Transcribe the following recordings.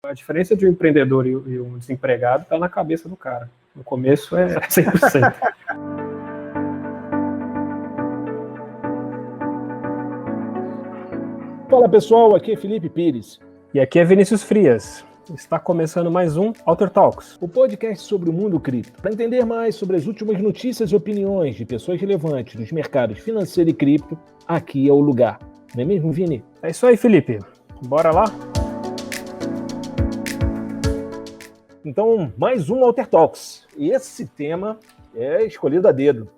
A diferença de um empreendedor e um desempregado está na cabeça do cara. No começo é 100%. Fala pessoal, aqui é Felipe Pires. E aqui é Vinícius Frias. Está começando mais um Alter Talks, o podcast sobre o mundo cripto. Para entender mais sobre as últimas notícias e opiniões de pessoas relevantes nos mercados financeiro e cripto, aqui é o lugar. Não é mesmo, Vini? É isso aí, Felipe. Bora lá? Então, mais um Alter Talks. E esse tema é escolhido a dedo.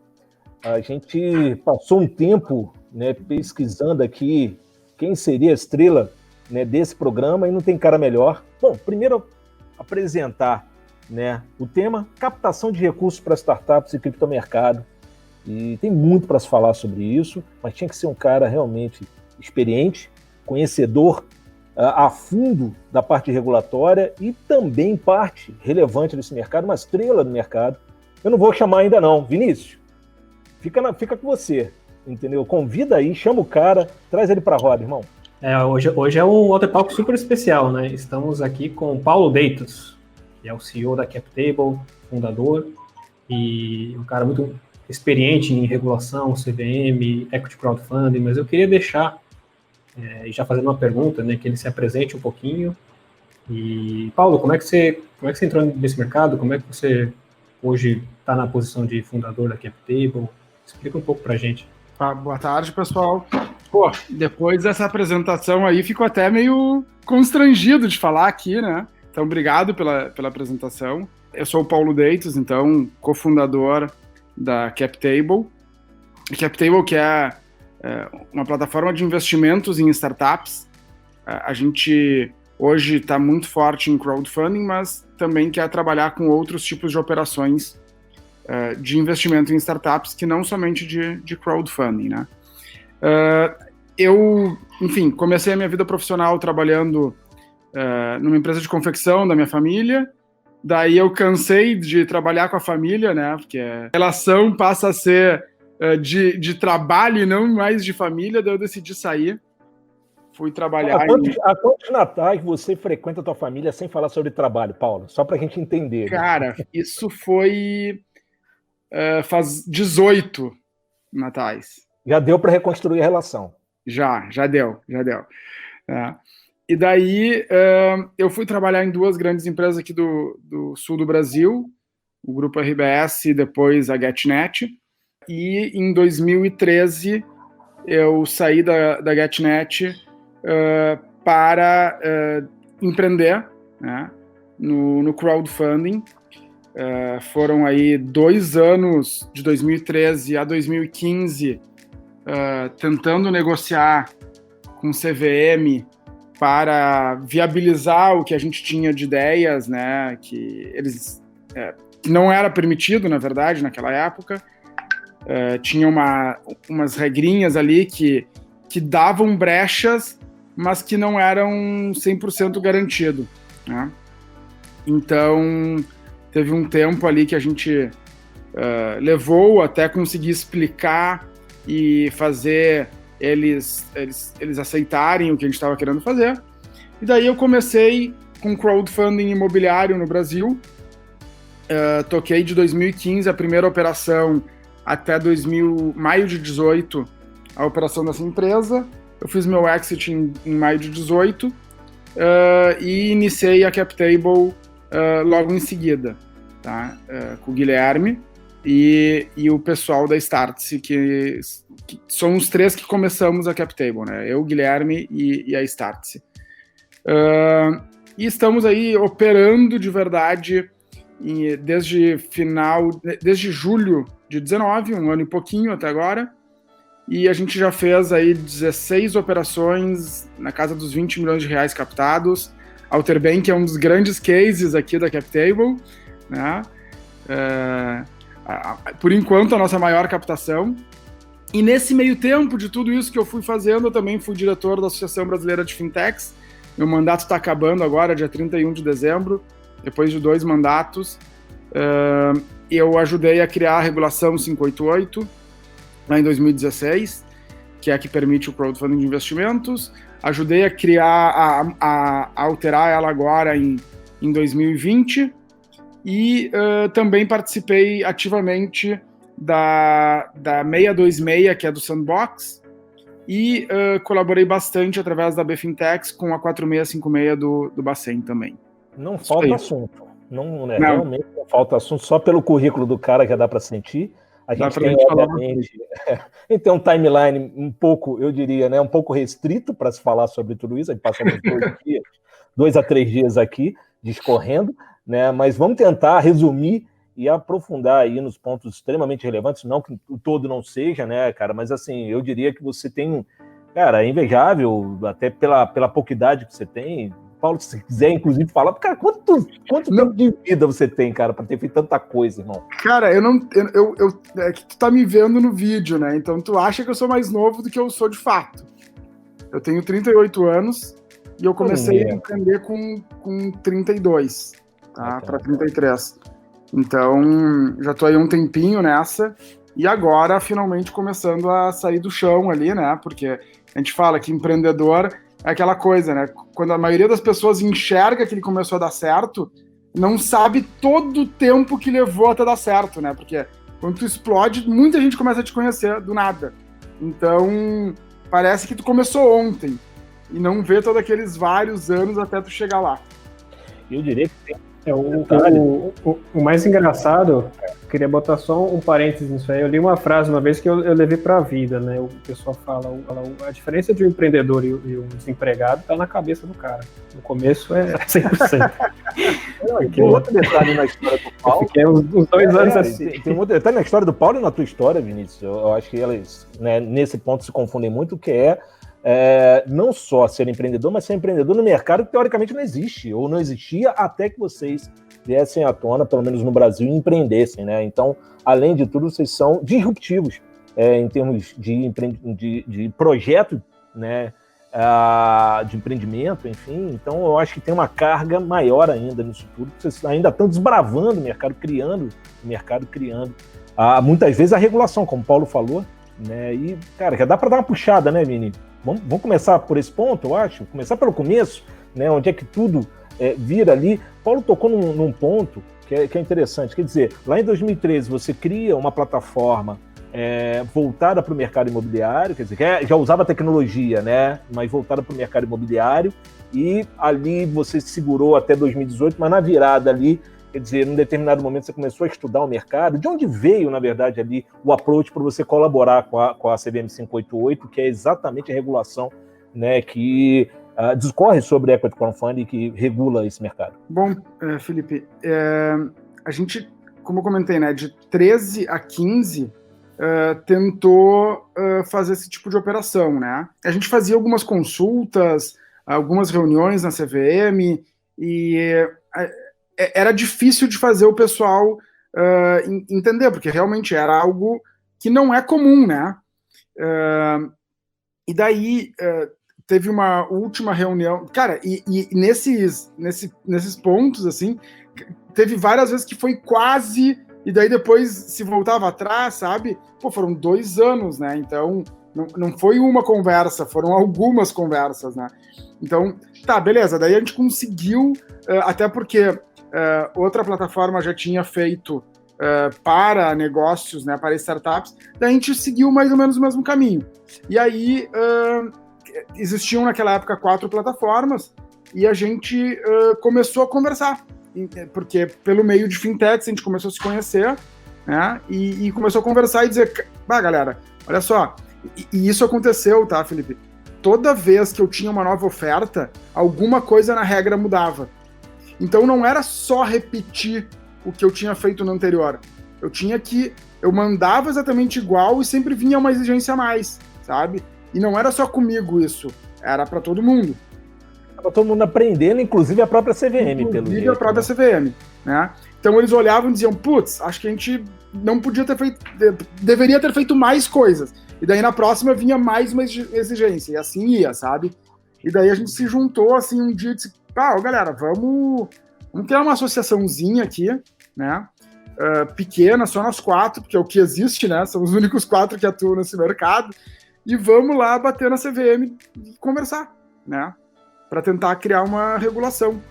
A gente passou um tempo, pesquisando aqui quem seria a estrela, desse programa e não tem cara melhor. Bom, primeiro apresentar, o tema captação de recursos para startups e criptomercado. E tem muito para se falar sobre isso, mas tinha que ser um cara realmente experiente, conhecedor a fundo da parte regulatória e também parte relevante desse mercado, uma estrela do mercado. Eu não vou chamar ainda não. Vinícius, fica com você, entendeu? Convida aí, chama o cara, traz ele para a roda, irmão. Hoje é um Alter Talk super especial, né? Estamos aqui com o Paulo Deitos, que é o CEO da CapTable, fundador, e um cara muito experiente em regulação, CVM, Equity Crowdfunding, mas eu queria deixar, e já fazendo uma pergunta, que ele se apresente um pouquinho. E, Paulo, como é que você entrou nesse mercado? Como é que você hoje está na posição de fundador da CapTable? Explica um pouco para a gente. Boa tarde, pessoal. Pô, depois dessa apresentação aí, fico até meio constrangido de falar aqui, né? Então, obrigado pela apresentação. Eu sou o Paulo Deitos, então, cofundador da CapTable. A CapTable, que é uma plataforma de investimentos em startups. A gente hoje está muito forte em crowdfunding, mas também quer trabalhar com outros tipos de operações de investimento em startups, que não somente de crowdfunding, né? Eu, enfim, comecei a minha vida profissional trabalhando numa empresa de confecção da minha família. Daí eu cansei de trabalhar com a família, né? Porque a relação passa a ser de trabalho e não mais de família. Daí eu decidi sair. Fui trabalhar. Há quantos natais você frequenta a tua família sem falar sobre trabalho, Paulo? Só pra gente entender. Cara, isso foi faz 18 natais. Já deu para reconstruir a relação. Já deu. E daí eu fui trabalhar em duas grandes empresas aqui do sul do Brasil, o Grupo RBS e depois a GetNet. E em 2013 eu saí da GetNet para empreender, né, no crowdfunding. Foram aí 2 anos, de 2013 a 2015, tentando negociar com CVM para viabilizar o que a gente tinha de ideias, né, que não era permitido, na verdade, naquela época. Tinha umas regrinhas ali que davam brechas, mas que não eram 100% garantido, né? Então, teve um tempo ali que a gente levou até conseguir explicar e fazer eles aceitarem o que a gente estava querendo fazer. E daí eu comecei com crowdfunding imobiliário no Brasil. Toquei de 2015 a primeira operação até maio de 18, a operação dessa empresa. Eu fiz meu exit em maio de 18 e iniciei a CapTable logo em seguida, tá? Com o Guilherme e o pessoal da Startse, que são os 3 que começamos a CapTable, né? Eu, o Guilherme e a Startse. E estamos aí operando de verdade desde julho de 19, um ano e pouquinho até agora, e a gente já fez aí 16 operações na casa dos 20 milhões de reais captados. A Outerbank é um dos grandes cases aqui da CapTable, né? Por enquanto, a nossa maior captação. E nesse meio tempo de tudo isso que eu fui fazendo, eu também fui diretor da Associação Brasileira de Fintechs. Meu mandato está acabando agora, dia 31 de dezembro, depois de 2 mandatos. Eu ajudei a criar a regulação 588, lá em 2016, que é a que permite o crowdfunding de investimentos. Ajudei a criar, a alterar ela agora em 2020. E também participei ativamente da 626, que é do Sandbox, e colaborei bastante através da BFintex com a 4656 do Bacen também. Não falta assunto. Não. Realmente não falta assunto, só pelo currículo do cara que dá para sentir. A gente tem, obviamente, tem um timeline um pouco, eu diria, né, um pouco restrito para se falar sobre tudo isso. A gente passamos 2 a 3 dias aqui discorrendo, né, mas vamos tentar resumir e aprofundar aí nos pontos extremamente relevantes, não que o todo não seja, né, cara, mas assim, eu diria que você tem, cara, é invejável, até pela pouca idade que você tem. Paulo, se você quiser, inclusive, falar, cara, quanto tempo de vida você tem, cara, para ter feito tanta coisa, irmão? Cara, é que tu tá me vendo no vídeo, né, então tu acha que eu sou mais novo do que eu sou de fato. Eu tenho 38 anos e eu comecei a empreender com 32, tá, para 33. Então, já tô aí um tempinho nessa, e agora, finalmente, começando a sair do chão ali, né, porque a gente fala que empreendedor é aquela coisa, né, quando a maioria das pessoas enxerga que ele começou a dar certo, não sabe todo o tempo que levou até dar certo, né, porque quando tu explode, muita gente começa a te conhecer do nada. Então, parece que tu começou ontem, e não vê todos aqueles vários anos até tu chegar lá. Eu diria que tem. O mais engraçado, queria botar só um parênteses nisso aí. Eu li uma frase uma vez que eu levei para a vida, né? O pessoal fala, a diferença de um empreendedor e um desempregado está na cabeça do cara. No começo é 100%. Tem outro detalhe na história do Paulo. Eu fiquei uns 2 anos assim. Tem um outro detalhe na história do Paulo e na tua história, Vinícius. Eu acho que elas, né, nesse ponto se confundem muito, que não só ser empreendedor, mas ser empreendedor no mercado que teoricamente não existe, ou não existia até que vocês viessem à tona, pelo menos no Brasil, e empreendessem, né? Então, além de tudo, vocês são disruptivos em termos de projeto, né? De empreendimento, enfim. Então, eu acho que tem uma carga maior ainda nisso tudo, vocês ainda estão desbravando o mercado, criando muitas vezes a regulação, como o Paulo falou, né? E, cara, já dá para dar uma puxada, né, Vini? Vamos começar por esse ponto, eu acho. Começar pelo começo, né, onde é que tudo vira ali. Paulo tocou num ponto que é interessante. Quer dizer, lá em 2013 você cria uma plataforma voltada para o mercado imobiliário, quer dizer, já usava tecnologia, né, mas voltada para o mercado imobiliário, e ali você se segurou até 2018, mas na virada ali, quer dizer, num determinado momento você começou a estudar o mercado. De onde veio, na verdade, ali o approach para você colaborar com a CVM 588, que é exatamente a regulação, né, que discorre sobre equity crowdfunding, que regula esse mercado? Bom, Felipe, a gente, como eu comentei, né, de 13 a 15, tentou fazer esse tipo de operação, né? A gente fazia algumas consultas, algumas reuniões na CVM, e era difícil de fazer o pessoal entender, porque realmente era algo que não é comum, né? E daí teve uma última reunião, cara, e nesses pontos, assim, teve várias vezes que foi quase, e daí depois se voltava atrás, sabe? Pô, foram 2 anos, né? Então, não foi uma conversa, foram algumas conversas, né? Então, tá, beleza, daí a gente conseguiu, até porque outra plataforma já tinha feito para negócios, né, para startups, daí a gente seguiu mais ou menos o mesmo caminho. E aí, existiam naquela época 4 plataformas, e a gente começou a conversar, porque pelo meio de fintechs a gente começou a se conhecer, né, e começou a conversar e dizer, galera, olha só, e isso aconteceu, tá, Felipe? Toda vez que eu tinha uma nova oferta, alguma coisa na regra mudava. Então não era só repetir o que eu tinha feito no anterior. Eu mandava exatamente igual e sempre vinha uma exigência a mais, sabe? E não era só comigo isso, era para todo mundo. Para todo mundo aprendendo, inclusive a própria CVM. Inclusive a própria CVM, né? Então eles olhavam e diziam, putz, acho que a gente não podia ter feito, deveria ter feito mais coisas. E daí na próxima vinha mais uma exigência, e assim ia, sabe? E daí a gente se juntou assim um dia e disse, galera, vamos criar uma associaçãozinha aqui, né? Pequena, só nós 4, porque é o que existe, né? Somos os únicos 4 que atuam nesse mercado. e vamos lá bater na CVM e conversar, né? Para tentar criar uma regulação.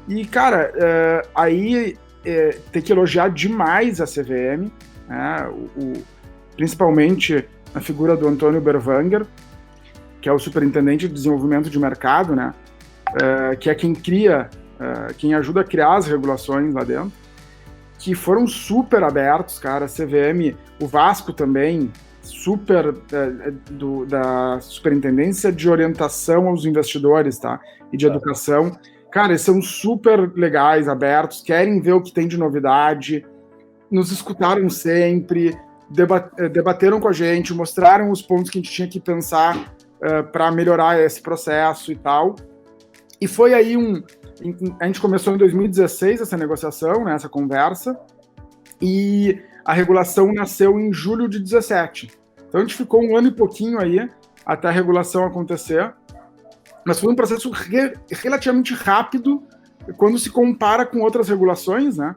E, cara, tem que elogiar demais a CVM, né? Principalmente a figura do Antônio Berwanger, que é o superintendente de desenvolvimento de mercado, né? Que é quem ajuda a criar as regulações lá dentro, que foram super abertos, cara. A CVM, o Vasco também, da Superintendência de Orientação aos Investidores, tá? E de Educação. Cara, eles são super legais, abertos, querem ver o que tem de novidade, nos escutaram sempre, debateram com a gente, mostraram os pontos que a gente tinha que pensar para melhorar esse processo e tal. E foi aí a gente começou em 2016 essa negociação, né, essa conversa, e a regulação nasceu em julho de 2017. Então a gente ficou 1 ano e pouquinho aí até a regulação acontecer, mas foi um processo relativamente rápido quando se compara com outras regulações, né?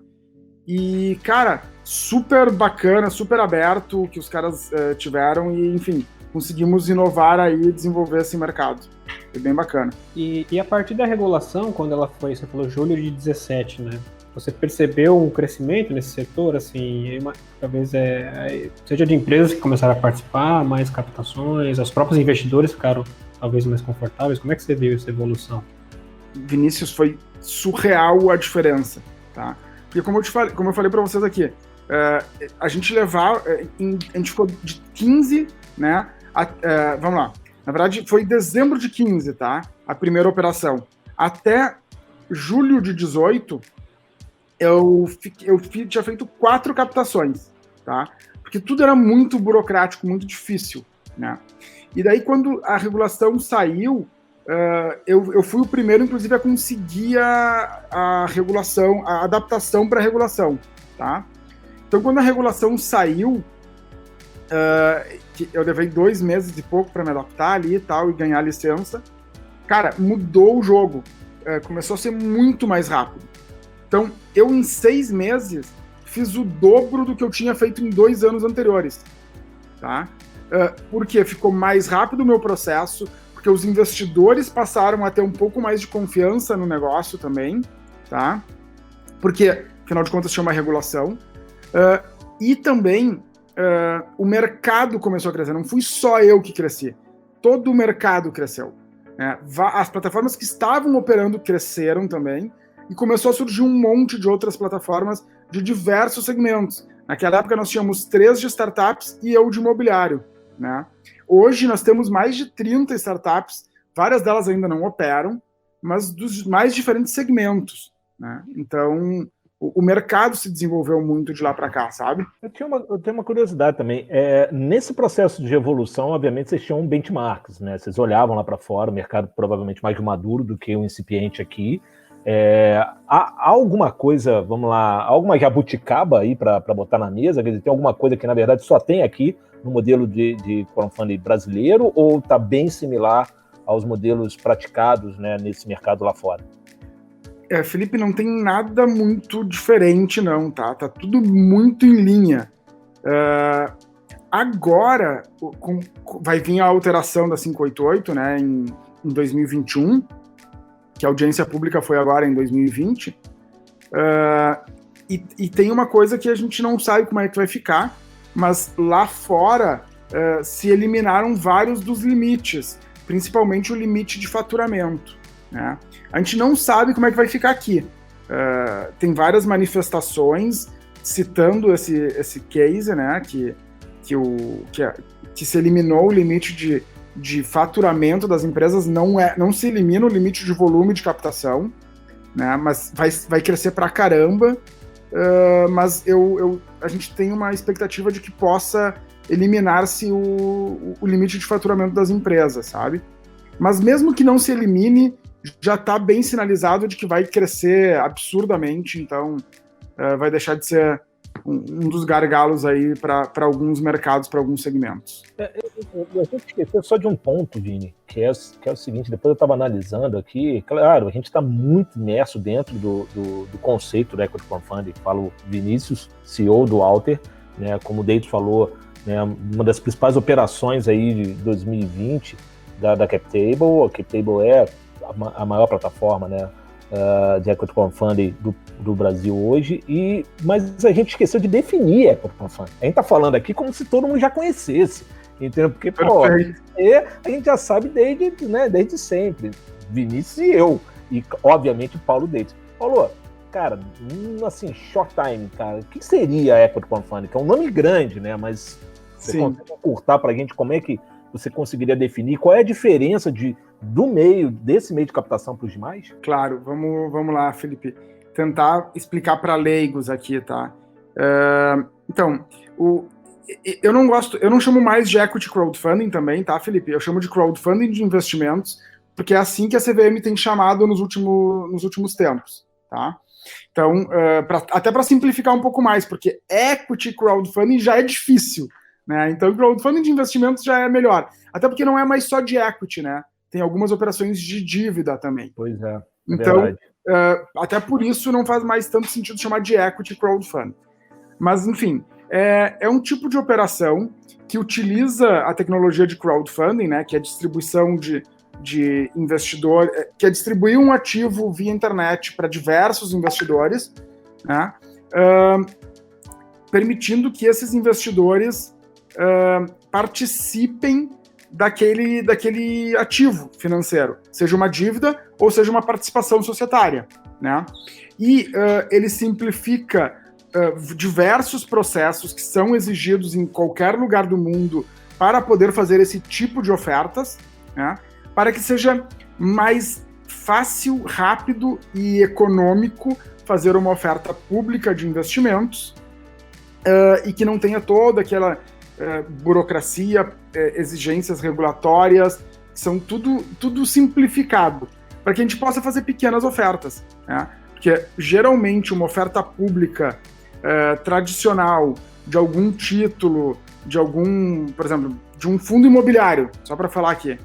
E, cara, super bacana, super aberto que os caras tiveram e, enfim, conseguimos inovar aí e desenvolver esse mercado. Foi bem bacana. E a partir da regulação, quando ela foi, você falou julho de 17, né? Você percebeu um crescimento nesse setor, assim, talvez seja de empresas que começaram a participar, mais captações, os próprios investidores ficaram talvez mais confortáveis? Como é que você viu essa evolução? Vinícius, foi surreal a diferença, tá? Porque como eu falei para vocês aqui, a gente ficou de 15, né? Vamos lá. Na verdade, foi em dezembro de 15, tá? A primeira operação. Até julho de 18, eu tinha feito 4 captações, tá? Porque tudo era muito burocrático, muito difícil, né? E daí, quando a regulação saiu, eu fui o primeiro, inclusive, a conseguir a regulação, a adaptação para a regulação, tá? Então, quando a regulação saiu, eu levei 2 meses e pouco para me adaptar ali e tal, e ganhar a licença, cara, mudou o jogo. Começou a ser muito mais rápido. Então, eu em 6 meses fiz o dobro do que eu tinha feito em 2 anos anteriores, tá? Porque ficou mais rápido o meu processo, porque os investidores passaram a ter um pouco mais de confiança no negócio também, tá? Porque, afinal de contas, tinha uma regulação. E também o mercado começou a crescer. Não fui só eu que cresci. Todo o mercado cresceu. Né? As plataformas que estavam operando cresceram também. E começou a surgir um monte de outras plataformas de diversos segmentos. Naquela época nós tínhamos 3 de startups e eu de imobiliário, né? Hoje nós temos mais de 30 startups, várias delas ainda não operam, mas dos mais diferentes segmentos, né? Então, o mercado se desenvolveu muito de lá para cá, sabe? Eu tenho uma curiosidade também. Nesse processo de evolução, obviamente, vocês tinham benchmarks, né? Vocês olhavam lá para fora, o mercado provavelmente mais maduro do que o incipiente aqui. Há alguma coisa, vamos lá, alguma jabuticaba aí para botar na mesa? Quer dizer, tem alguma coisa que, na verdade, só tem aqui no modelo de crowdfunding brasileiro ou está bem similar aos modelos praticados, né, nesse mercado lá fora? Felipe, não tem nada muito diferente, não, tá? Tá tudo muito em linha. Agora, vai vir a alteração da 588, né, em 2021, que a audiência pública foi agora em 2020, e tem uma coisa que a gente não sabe como é que vai ficar, mas lá fora se eliminaram vários dos limites, principalmente o limite de faturamento, né? A gente não sabe como é que vai ficar aqui. Tem várias manifestações citando esse case, né, que se eliminou o limite de faturamento das empresas, não se elimina o limite de volume de captação, né, mas vai crescer pra caramba, mas a gente tem uma expectativa de que possa eliminar-se o limite de faturamento das empresas, sabe? Mas mesmo que não se elimine, já está bem sinalizado de que vai crescer absurdamente, então vai deixar de ser um dos gargalos aí para alguns mercados, para alguns segmentos. Eu tenho que esquecer só de um ponto, Vini, que é o seguinte: depois eu estava analisando aqui, claro, a gente está muito imerso dentro do conceito do Equity Crowdfunding. Falo Vinícius, CEO do Alter, né, como o Deito falou, né, uma das principais operações aí de 2020 da CapTable. A CapTable é a maior plataforma, né, de equity crowdfunding do Brasil hoje, mas a gente esqueceu de definir equity crowdfunding. A gente está falando aqui como se todo mundo já conhecesse, entendeu? Porque, pô, a gente já sabe desde sempre, Vinícius e eu, e obviamente o Paulo Dates. Paulo, cara, assim, short time, cara, o que seria equity crowdfunding? Que é um nome grande, né, mas você consegue encurtar para a gente como é que você conseguiria definir qual é a diferença desse meio de captação para os demais? Claro, vamos lá, Felipe. Tentar explicar para leigos aqui, tá? Então, eu não chamo mais de equity crowdfunding também, tá, Felipe? Eu chamo de crowdfunding de investimentos, porque é assim que a CVM tem chamado nos últimos tempos, tá? Então, até para simplificar um pouco mais, porque equity crowdfunding já é difícil, né? Então, crowdfunding de investimentos já é melhor. Até porque não é mais só de equity, né? Tem algumas operações de dívida também. Pois é. Então, até por isso não faz mais tanto sentido chamar de equity crowdfunding. Mas, enfim, é um tipo de operação que utiliza a tecnologia de crowdfunding, né? Que é a distribuição de investidor, que é distribuir um ativo via internet para diversos investidores, né? Permitindo que esses investidores participem daquele ativo financeiro, seja uma dívida ou seja uma participação societária, né? E ele simplifica diversos processos que são exigidos em qualquer lugar do mundo para poder fazer esse tipo de ofertas, né? Para que seja mais fácil, rápido e econômico fazer uma oferta pública de investimentos e que não tenha toda aquela burocracia, exigências regulatórias, são tudo simplificado, para que a gente possa fazer pequenas ofertas, né? Porque geralmente uma oferta pública tradicional de algum título, por exemplo, de um fundo imobiliário, só para falar aqui,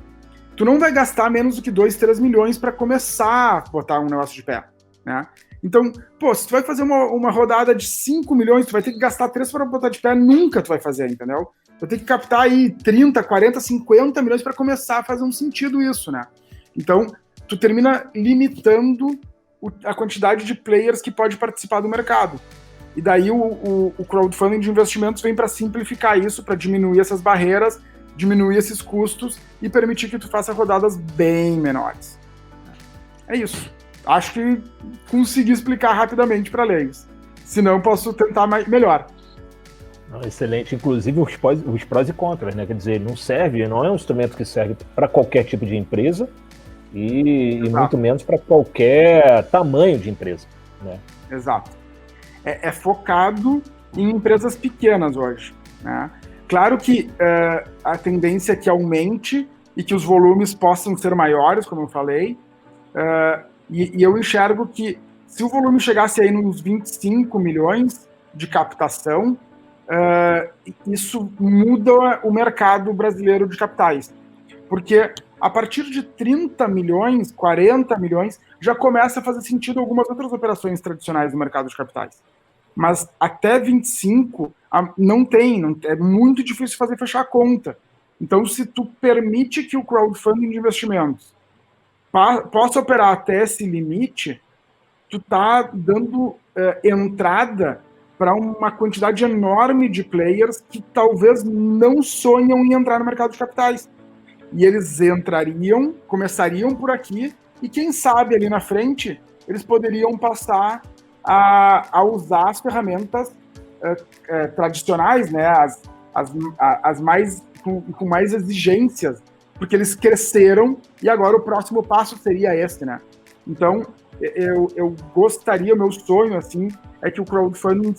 tu não vai gastar menos do que 2, 3 milhões para começar a botar um negócio de pé, né? Então, se tu vai fazer uma rodada de 5 milhões, tu vai ter que gastar 3 para botar de pé, nunca tu vai fazer, entendeu? Tu vai ter que captar aí 30, 40, 50 milhões para começar a fazer um sentido isso, né? Então, tu termina limitando a quantidade de players que pode participar do mercado. E daí o crowdfunding de investimentos vem para simplificar isso, para diminuir essas barreiras, diminuir esses custos e permitir que tu faça rodadas bem menores. É isso. Acho que consegui explicar rapidamente para leigos. Se não, posso tentar melhor. Excelente. Inclusive os prós e contras, né? Quer dizer, não é um instrumento que serve para qualquer tipo de empresa e muito menos para qualquer tamanho de empresa, né? Exato. É focado em empresas pequenas hoje, né? Claro que a tendência é que aumente e que os volumes possam ser maiores, como eu falei, e eu enxergo que se o volume chegasse aí nos 25 milhões de captação, isso muda o mercado brasileiro de capitais. Porque a partir de 30 milhões, 40 milhões, já começa a fazer sentido algumas outras operações tradicionais do mercado de capitais. Mas até 25 não é muito difícil fechar a conta. Então, se tu permite que o crowdfunding de investimentos possa operar até esse limite, tu tá dando entrada para uma quantidade enorme de players que talvez não sonham em entrar no mercado de capitais. E eles começariam por aqui, e quem sabe ali na frente, eles poderiam passar a usar as ferramentas tradicionais, né, as mais com mais exigências, porque eles cresceram e agora o próximo passo seria esse, né? Então, eu gostaria, o meu sonho, assim, é que o crowdfunding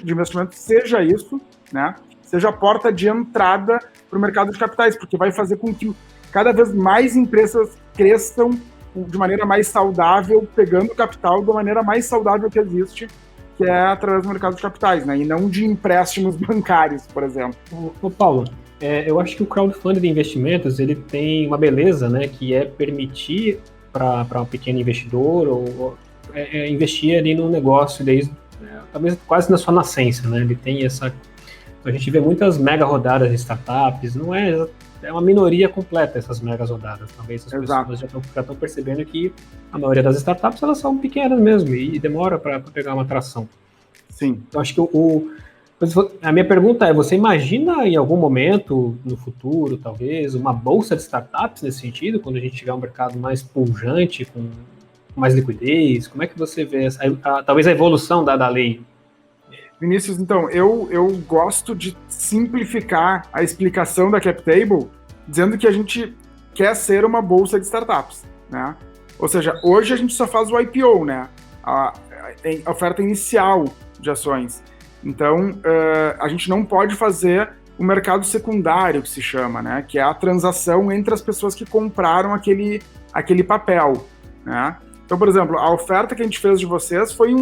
de investimento seja isso, né? Seja a porta de entrada para o mercado de capitais, porque vai fazer com que cada vez mais empresas cresçam de maneira mais saudável, pegando capital da maneira mais saudável que existe, que é através do mercado de capitais, né? E não de empréstimos bancários, por exemplo. Ô Paulo, eu acho que o crowdfunding de investimentos ele tem uma beleza, né? Que é permitir para um pequeno investidor investir ali no negócio talvez quase na sua nascença, né? Ele tem Então a gente vê muitas mega rodadas de startups, não é uma minoria completa essas megas rodadas. Talvez as pessoas já estão percebendo que a maioria das startups elas são pequenas mesmo e demora para pegar uma atração. Sim. Então acho que a minha pergunta é, você imagina em algum momento, no futuro, talvez, uma bolsa de startups nesse sentido, quando a gente tiver um mercado mais pujante, com mais liquidez? Como é que você vê talvez a evolução da lei? Vinícius, então, eu gosto de simplificar a explicação da CapTable, dizendo que a gente quer ser uma bolsa de startups, né? Ou seja, hoje a gente só faz o IPO, né? A oferta inicial de ações. Então, a gente não pode fazer o mercado secundário, que se chama, né? Que é a transação entre as pessoas que compraram aquele papel, né? Então, por exemplo, a oferta que a gente fez de vocês foi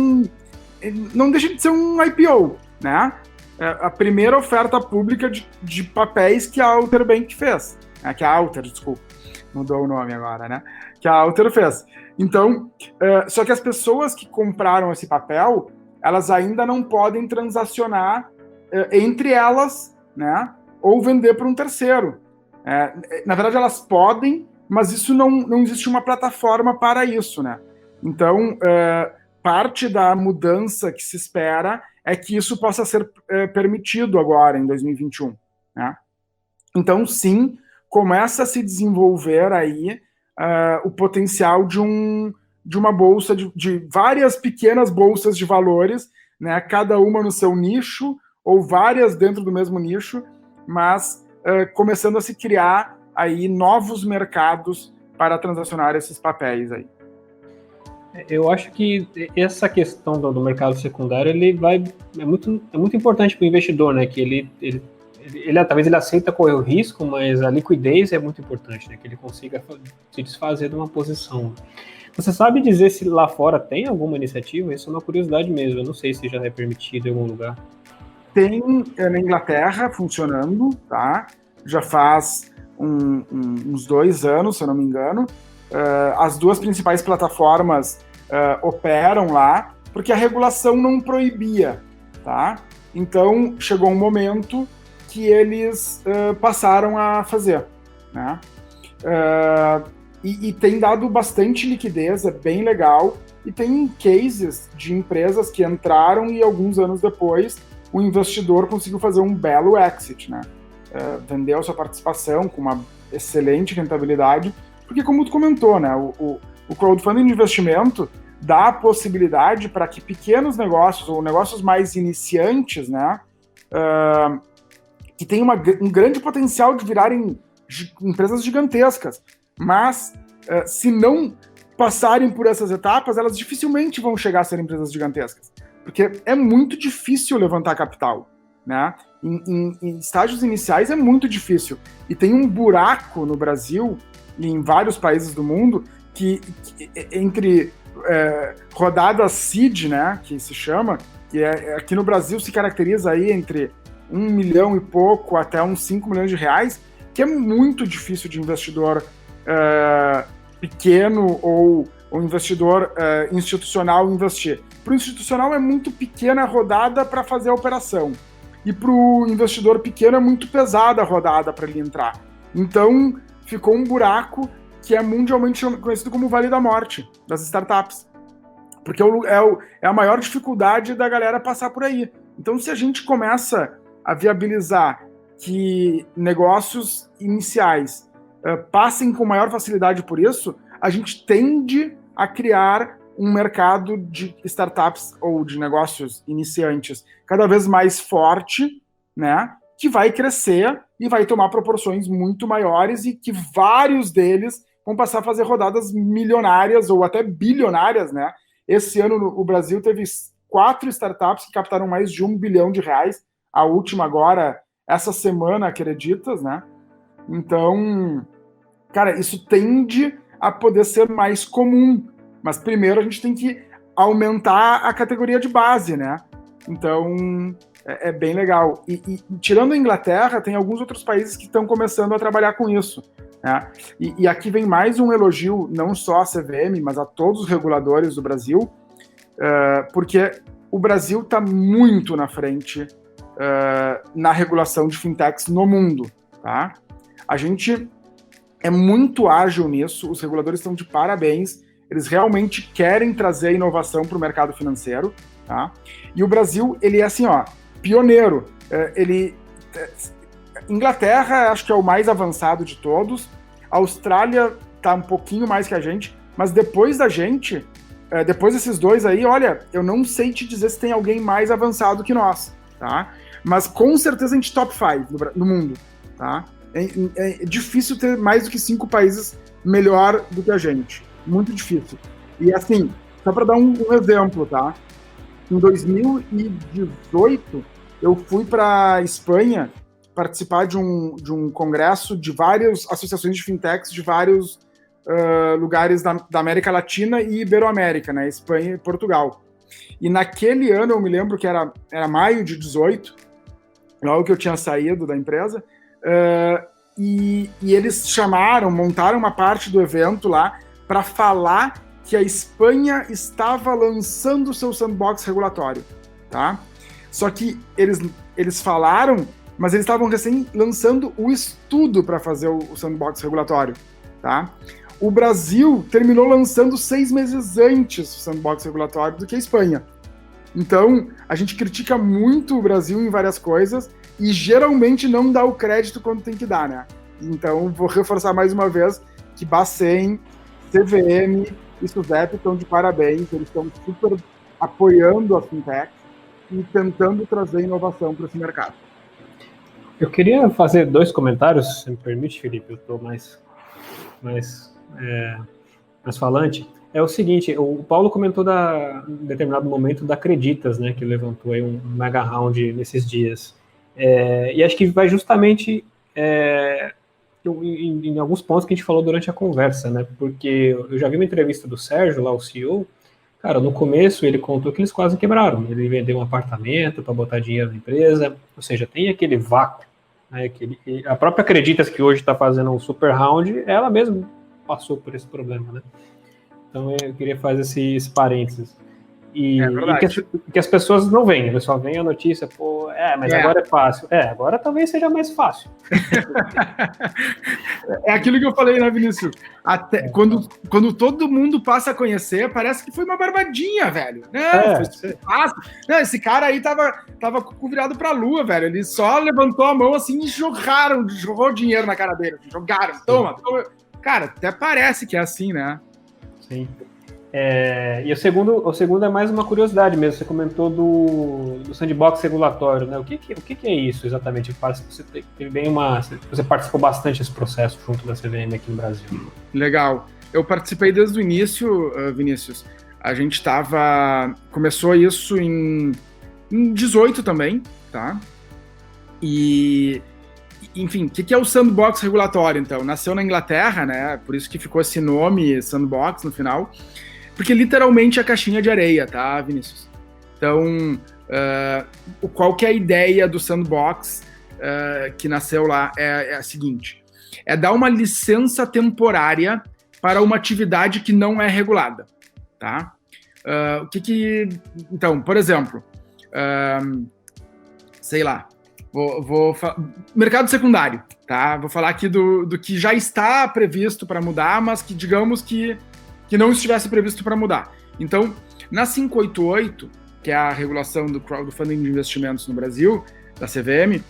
não deixa de ser um IPO, né? A primeira oferta pública de papéis que a Alter Bank fez. Que a Alter, desculpa, mudou o nome agora, né? Que a Alter fez. Então, só que as pessoas que compraram esse papel, elas ainda não podem transacionar entre elas, né? Ou vender para um terceiro. Na verdade, elas podem, mas isso não existe uma plataforma para isso, né? Então, parte da mudança que se espera é que isso possa ser permitido agora, em 2021. Né? Então, sim, começa a se desenvolver aí o potencial de uma bolsa, de várias pequenas bolsas de valores, né? Cada uma no seu nicho, ou várias dentro do mesmo nicho, mas começando a se criar aí novos mercados para transacionar esses papéis aí. Eu acho que essa questão do mercado secundário é muito importante para o investidor, né? Que ele talvez ele aceita correr o risco, mas a liquidez é muito importante, né? Que ele consiga se desfazer de uma posição. Você sabe dizer se lá fora tem alguma iniciativa? Isso é uma curiosidade mesmo. Eu não sei se já é permitido em algum lugar. Tem na Inglaterra funcionando, tá? Já faz uns 2 anos, se eu não me engano. As duas principais plataformas operam lá, porque a regulação não proibia, tá? Então, chegou um momento que eles passaram a fazer, né? E tem dado bastante liquidez, é bem legal, e tem cases de empresas que entraram e alguns anos depois o investidor conseguiu fazer um belo exit, né? Vendeu sua participação com uma excelente rentabilidade, porque como tu comentou, né, o crowdfunding de investimento dá a possibilidade para que pequenos negócios, ou negócios mais iniciantes, né, que têm um grande potencial de virarem empresas gigantescas, mas se não passarem por essas etapas, elas dificilmente vão chegar a ser empresas gigantescas, porque é muito difícil levantar capital, né? Em estágios iniciais é muito difícil, e tem um buraco no Brasil e em vários países do mundo que entre rodadas seed, né, que se chama, que aqui no Brasil se caracteriza aí entre 1 milhão e pouco até uns 5 milhões de reais, que é muito difícil de investidor pequeno ou investidor institucional investir. Para o institucional é muito pequena a rodada para fazer a operação, e para o investidor pequeno é muito pesada a rodada para ele entrar. Então, ficou um buraco que é mundialmente conhecido como o Vale da Morte das startups, porque é a maior dificuldade da galera passar por aí. Então, se a gente começa a viabilizar que negócios iniciais passem com maior facilidade por isso, a gente tende a criar um mercado de startups ou de negócios iniciantes cada vez mais forte, né, que vai crescer e vai tomar proporções muito maiores, e que vários deles vão passar a fazer rodadas milionárias ou até bilionárias, né? Esse ano o Brasil teve 4 startups que captaram mais de R$1 bilhão, a última agora, essa semana, acreditas, né? Então, cara, isso tende a poder ser mais comum, mas primeiro a gente tem que aumentar a categoria de base, né? Então, é bem legal. E tirando a Inglaterra, tem alguns outros países que estão começando a trabalhar com isso, né? E aqui vem mais um elogio, não só à CVM, mas a todos os reguladores do Brasil, porque o Brasil está muito na frente na regulação de fintechs no mundo, tá? A gente é muito ágil nisso, os reguladores estão de parabéns, eles realmente querem trazer inovação para o mercado financeiro, tá? E o Brasil, ele é assim, ó, pioneiro. Inglaterra, acho que é o mais avançado de todos, a Austrália tá um pouquinho mais que a gente, mas depois da gente, depois desses dois aí, olha, eu não sei te dizer se tem alguém mais avançado que nós, tá? Mas com certeza a gente top 5 no mundo, tá? É difícil ter mais do que 5 países melhor do que a gente. Muito difícil. E assim, só para dar um exemplo, tá? Em 2018, eu fui para Espanha participar de um congresso de várias associações de fintechs de vários lugares da América Latina e Iberoamérica, né? Espanha e Portugal. E naquele ano, eu me lembro que era maio de 18, logo que eu tinha saído da empresa, e eles montaram uma parte do evento lá para falar que a Espanha estava lançando o seu sandbox regulatório, tá? Só que eles falaram, mas eles estavam recém lançando o estudo para fazer o sandbox regulatório, tá? O Brasil terminou lançando 6 meses antes o sandbox regulatório do que a Espanha. Então, a gente critica muito o Brasil em várias coisas e geralmente não dá o crédito quando tem que dar, né? Então, vou reforçar mais uma vez que Bacen, CVM e SUSEP estão de parabéns, eles estão super apoiando a fintech e tentando trazer inovação para esse mercado. Eu queria fazer 2 comentários, se me permite, Felipe, eu estou mais falante. É o seguinte, o Paulo comentou em determinado momento da Creditas, né, que levantou aí um mega round nesses dias. E acho que vai justamente em alguns pontos que a gente falou durante a conversa, né, porque eu já vi uma entrevista do Sérgio, lá o CEO, cara, no começo ele contou que eles quase quebraram, ele vendeu um apartamento para botar dinheiro na empresa, ou seja, tem aquele vácuo, né, a própria Creditas, que hoje está fazendo um super round, ela mesma passou por esse problema, né? Então eu queria fazer esse parênteses. E que as pessoas não veem, eles só veem a notícia, mas agora é fácil. Agora talvez seja mais fácil. É aquilo que eu falei, né, Vinícius? Quando todo mundo passa a conhecer, parece que foi uma barbadinha, velho. Foi fácil. Não, esse cara aí tava com o cu virado pra lua, velho. Ele só levantou a mão assim e jogou dinheiro na cara dele. Jogaram, toma. Cara, até parece que é assim, né? Sim. E o segundo é mais uma curiosidade mesmo. Você comentou do sandbox regulatório, né? O que é isso exatamente? Você participou bastante desse processo junto da CVM aqui no Brasil. Legal. Eu participei desde o início, Vinícius. A gente começou isso em 18 também, tá? E, enfim, o que é o sandbox regulatório, então? Nasceu na Inglaterra, né? Por isso que ficou esse nome, sandbox, no final. Porque literalmente é a caixinha de areia, tá, Vinícius? Então, qual que é a ideia do sandbox que nasceu lá? É a seguinte, é dar uma licença temporária para uma atividade que não é regulada, tá? Então, por exemplo, sei lá, mercado secundário, tá? Vou falar aqui do que já está previsto para mudar, mas que digamos que não estivesse previsto para mudar. Então, na 588, que é a regulação do crowdfunding de investimentos no Brasil, da CVM,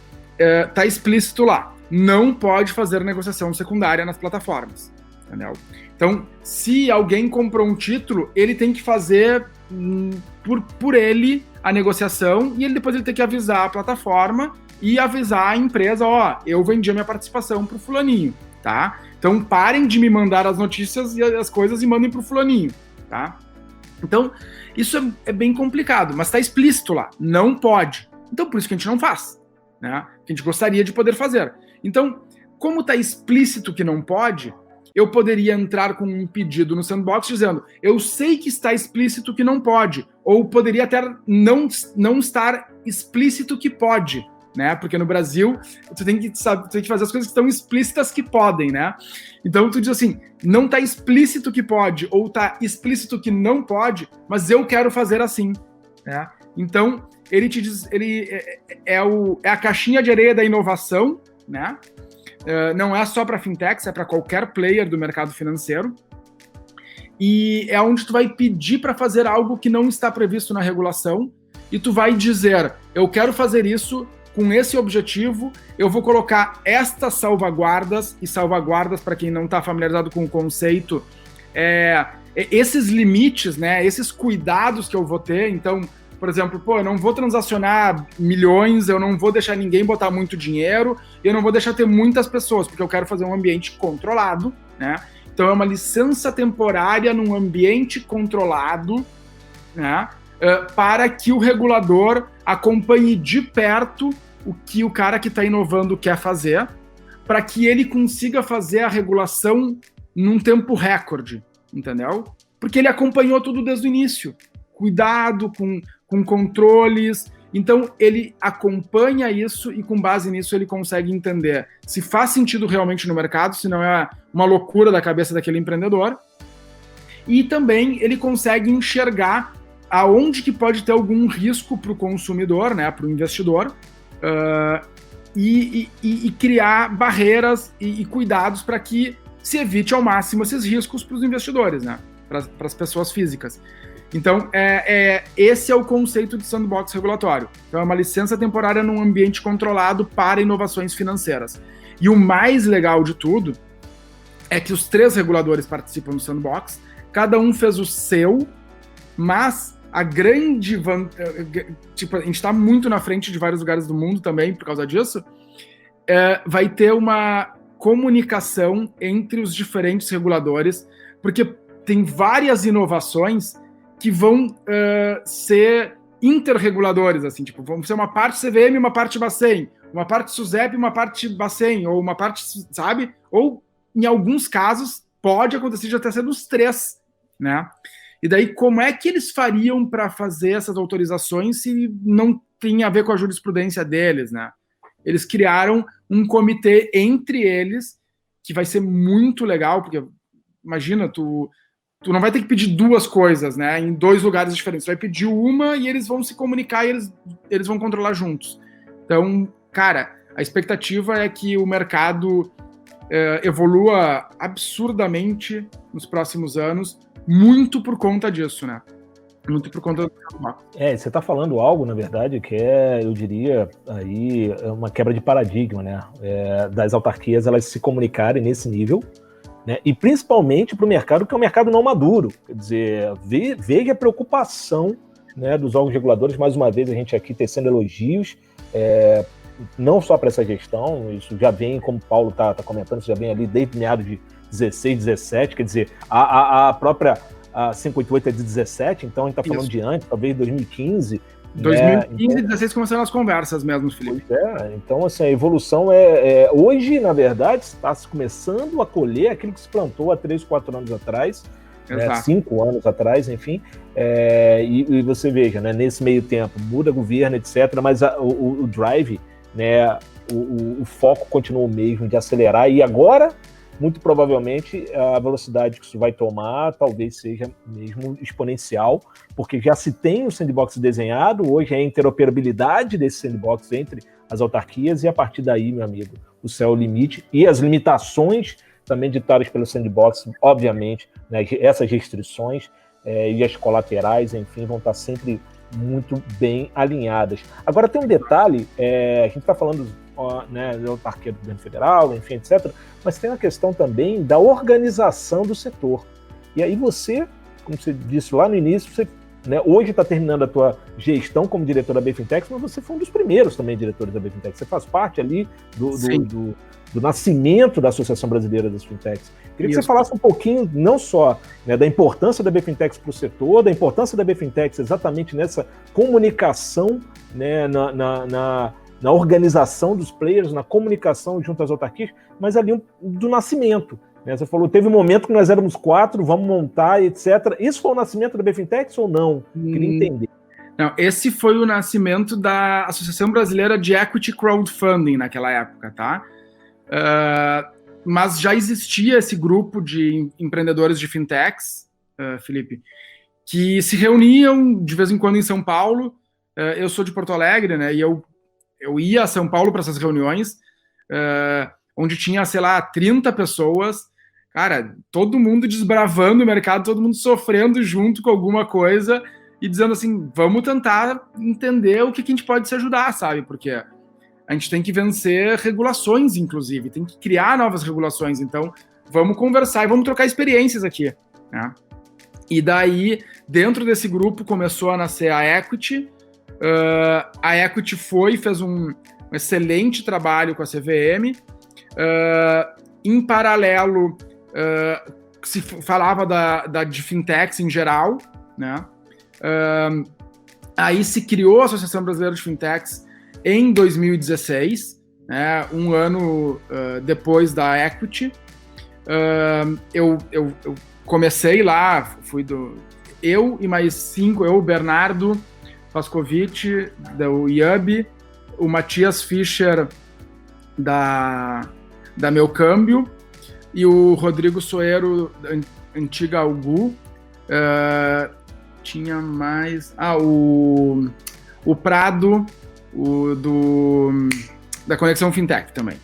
está explícito lá, não pode fazer negociação secundária nas plataformas. Entendeu? Então, se alguém comprou um título, ele tem que fazer por ele a negociação e depois ele tem que avisar a plataforma e avisar a empresa, eu vendi a minha participação para o fulaninho, tá? Então, parem de me mandar as notícias e as coisas e mandem para o fulaninho, tá? Então, isso é bem complicado, mas está explícito lá, não pode. Então, por isso que a gente não faz, né? A gente gostaria de poder fazer. Então, como está explícito que não pode, eu poderia entrar com um pedido no sandbox dizendo, eu sei que está explícito que não pode, ou poderia até não estar explícito que pode, né? Porque no Brasil, tu tem que fazer as coisas que estão explícitas que podem, né? Então, tu diz assim, não está explícito que pode, ou está explícito que não pode, mas eu quero fazer assim, né? Então, ele te diz, ele é a caixinha de areia da inovação, né? Não é só para fintechs, é para qualquer player do mercado financeiro. E é onde tu vai pedir para fazer algo que não está previsto na regulação, e tu vai dizer, eu quero fazer isso com esse objetivo, eu vou colocar estas salvaguardas, e salvaguardas, para quem não está familiarizado com o conceito, esses limites, né, esses cuidados que eu vou ter. Então, por exemplo, eu não vou transacionar milhões, eu não vou deixar ninguém botar muito dinheiro, eu não vou deixar ter muitas pessoas, porque eu quero fazer um ambiente controlado, né? Então é uma licença temporária num ambiente controlado, né? Para que o regulador acompanhe de perto o que o cara que está inovando quer fazer, para que ele consiga fazer a regulação num tempo recorde, entendeu? Porque ele acompanhou tudo desde o início. Cuidado com controles. Então, ele acompanha isso e, com base nisso, ele consegue entender se faz sentido realmente no mercado, se não é uma loucura da cabeça daquele empreendedor. E também ele consegue enxergar aonde que pode ter algum risco para o consumidor, né, para o investidor, e criar barreiras e cuidados para que se evite ao máximo esses riscos para os investidores, né, para as pessoas físicas. Então, esse é o conceito de sandbox regulatório. Então, é uma licença temporária num ambiente controlado para inovações financeiras. E o mais legal de tudo é que os 3 reguladores participam do sandbox, cada um fez o seu, mas a grande tipo, a gente está muito na frente de vários lugares do mundo também por causa disso, vai ter uma comunicação entre os diferentes reguladores, porque tem várias inovações que vão ser interreguladores, assim, tipo, vão ser uma parte CVM, uma parte Bacen, uma parte SUSEP, uma parte Bacen, ou uma parte, sabe? Ou, em alguns casos, pode acontecer de até ser dos 3, né? E daí, como é que eles fariam para fazer essas autorizações se não tem a ver com a jurisprudência deles, né? Eles criaram um comitê entre eles, que vai ser muito legal, porque, imagina, tu não vai ter que pedir 2 coisas, né, em 2 lugares diferentes. Tu vai pedir uma e eles vão se comunicar e eles vão controlar juntos. Então, cara, a expectativa é que o mercado evolua absurdamente nos próximos anos, muito por conta disso, né? Muito por conta do... Você está falando algo, na verdade, que eu diria, aí, uma quebra de paradigma, né? Das autarquias elas se comunicarem nesse nível, né? E principalmente para o mercado, que é um mercado não maduro. Quer dizer, veja a preocupação, né, dos órgãos reguladores, mais uma vez a gente aqui tecendo elogios, não só para essa gestão, isso já vem, como o Paulo está comentando, isso já vem ali desde meados de 16, 17, quer dizer, a própria 588 é de 17, então a gente está falando de antes, talvez 2015. 2015 e 2016 começaram as conversas mesmo, Felipe. Então, assim, a evolução hoje, na verdade, está se começando a colher aquilo que se plantou há 3, 4 anos atrás, né, 5 anos atrás, enfim, e você veja, né, nesse meio tempo, muda governo, etc., mas o drive, né, o foco continua o mesmo de acelerar, e agora, muito provavelmente, a velocidade que isso vai tomar talvez seja mesmo exponencial, porque já se tem o sandbox desenhado, hoje é a interoperabilidade desse sandbox entre as autarquias, e a partir daí, meu amigo, o céu é o limite, e as limitações também ditadas pelo sandbox, obviamente, né, essas restrições e as colaterais, enfim, vão estar sempre muito bem alinhadas. Agora tem um detalhe, a gente está falando, né, da autarquia do governo federal, enfim, etc., mas tem a questão também da organização do setor. E aí você, como você disse lá no início, você, né, hoje está terminando a tua gestão como diretor da BFintex, mas você foi um dos primeiros também diretores da BFintex. Você faz parte ali do nascimento da Associação Brasileira das Fintechs. Queria que você falasse um pouquinho, não só, né, da importância da BFintex para o setor, da importância da BFintex exatamente nessa comunicação, né, na organização dos players, na comunicação junto às autarquias, mas ali do nascimento. Né? Você falou, teve um momento que nós éramos 4, vamos montar, etc. Isso foi o nascimento da BFintex ou não? Queria entender. Não, esse foi o nascimento da Associação Brasileira de Equity Crowdfunding naquela época, tá? Mas já existia esse grupo de empreendedores de fintechs, Felipe, que se reuniam de vez em quando em São Paulo, eu sou de Porto Alegre, né, e eu ia a São Paulo para essas reuniões, onde tinha, sei lá, 30 pessoas, cara, todo mundo desbravando o mercado, todo mundo sofrendo junto com alguma coisa e dizendo assim, vamos tentar entender o que a gente pode se ajudar, sabe? Porque a gente tem que vencer regulações, inclusive, tem que criar novas regulações, então vamos conversar e vamos trocar experiências aqui, né? E daí, dentro desse grupo, começou a nascer a Equity. A Equity fez um excelente trabalho com a CVM. Em paralelo, se falava de fintechs em geral, né? Aí se criou a Associação Brasileira de Fintechs em 2016, né? Um ano depois da Equity. Eu comecei lá, eu e mais 5, o Bernardo Pascovitch, do IUB, o Matias Fischer, da Meu Câmbio, e o Rodrigo Soeiro, da antiga Algu. Tinha mais... o Prado, da Conexão Fintech também,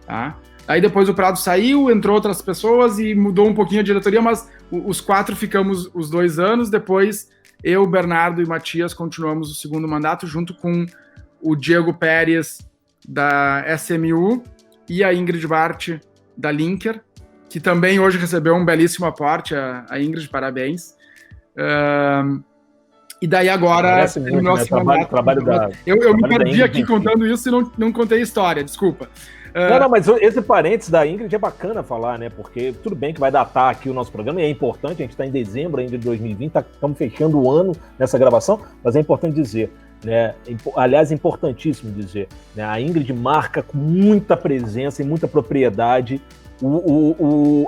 tá? Aí depois o Prado saiu, entrou outras pessoas e mudou um pouquinho a diretoria, mas os 4 ficamos os 2 anos. Depois eu, Bernardo e Matias continuamos o segundo mandato, junto com o Diego Pérez, da SMU, e a Ingrid Bart, da Linker, que também hoje recebeu um belíssimo aporte. A Ingrid, parabéns. E daí agora... o nosso trabalho eu me perdi aqui contando isso e não contei a história, desculpa. Não, mas esse parênteses da Ingrid é bacana falar, né? Porque tudo bem que vai datar aqui o nosso programa, e é importante, a gente está em dezembro ainda de 2020, estamos fechando o ano nessa gravação, mas é importante dizer, né? Aliás, é importantíssimo dizer, né? A Ingrid marca com muita presença e muita propriedade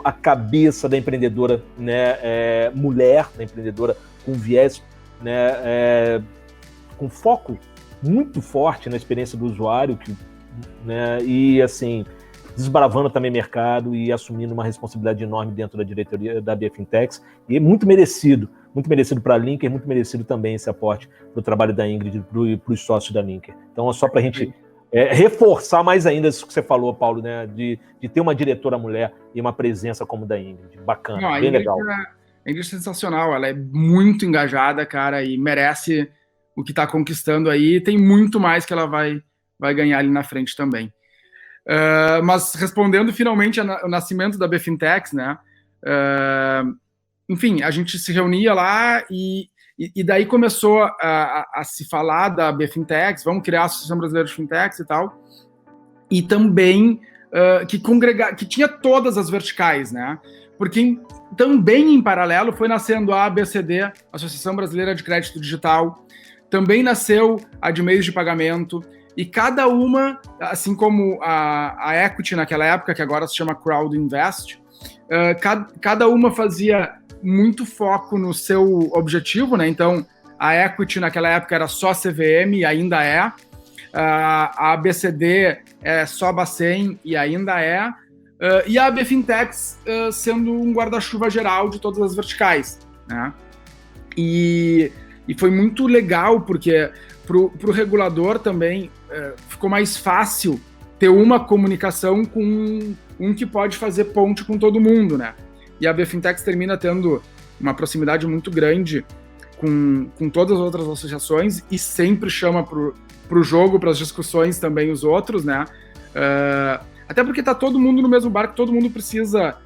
a cabeça da empreendedora, né? Mulher, da empreendedora com viés, né? Com foco muito forte na experiência do usuário, né, e assim, desbravando também mercado e assumindo uma responsabilidade enorme dentro da diretoria da BF Fintechs, e muito merecido para a Linker, muito merecido também esse aporte para o trabalho da Ingrid e para os sócios da Linker. Então é só para a gente reforçar mais ainda isso que você falou, Paulo, né, de ter uma diretora mulher e uma presença como da Ingrid. Bacana. Não, bem legal. A Ingrid é sensacional, ela é muito engajada, cara, e merece o que está conquistando aí, tem muito mais que ela vai ganhar ali na frente também. Mas respondendo finalmente ao nascimento da BFintex, né? Enfim, a gente se reunia lá e daí começou a se falar da BFintex, vamos criar a Associação Brasileira de Fintechs e tal, e também que tinha todas as verticais, né? Porque também em paralelo foi nascendo a ABCD, Associação Brasileira de Crédito Digital, também nasceu a de meios de pagamento, e cada uma, assim como a Equity naquela época, que agora se chama Crowd Invest, cada uma fazia muito foco no seu objetivo, né? Então, a Equity naquela época era só CVM e ainda é. A ABCD é só Bacen e ainda é. E a BFintex sendo um guarda-chuva geral de todas as verticais, né? E foi muito legal, porque para o regulador também ficou mais fácil ter uma comunicação com um que pode fazer ponte com todo mundo, né? E a BFintex termina tendo uma proximidade muito grande com todas as outras associações e sempre chama para o jogo, para as discussões também os outros, né? Até porque está todo mundo no mesmo barco, todo mundo precisa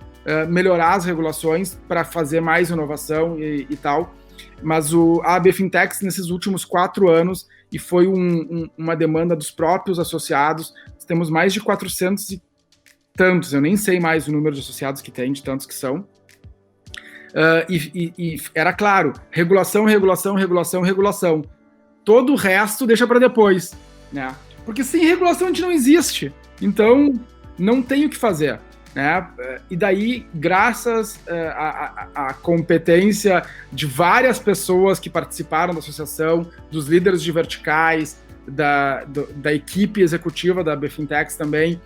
melhorar as regulações para fazer mais inovação e tal. Mas a BFintex, nesses últimos 4 anos, e foi uma demanda dos próprios associados, temos mais de 400 e tantos, eu nem sei mais o número de associados que tem, de tantos que são. E era claro, regulação. Todo o resto deixa para depois, né? Porque sem regulação a gente não existe, então não tem o que fazer, né? E daí, graças à competência de várias pessoas que participaram da associação, dos líderes de verticais, da equipe executiva da BFintex também,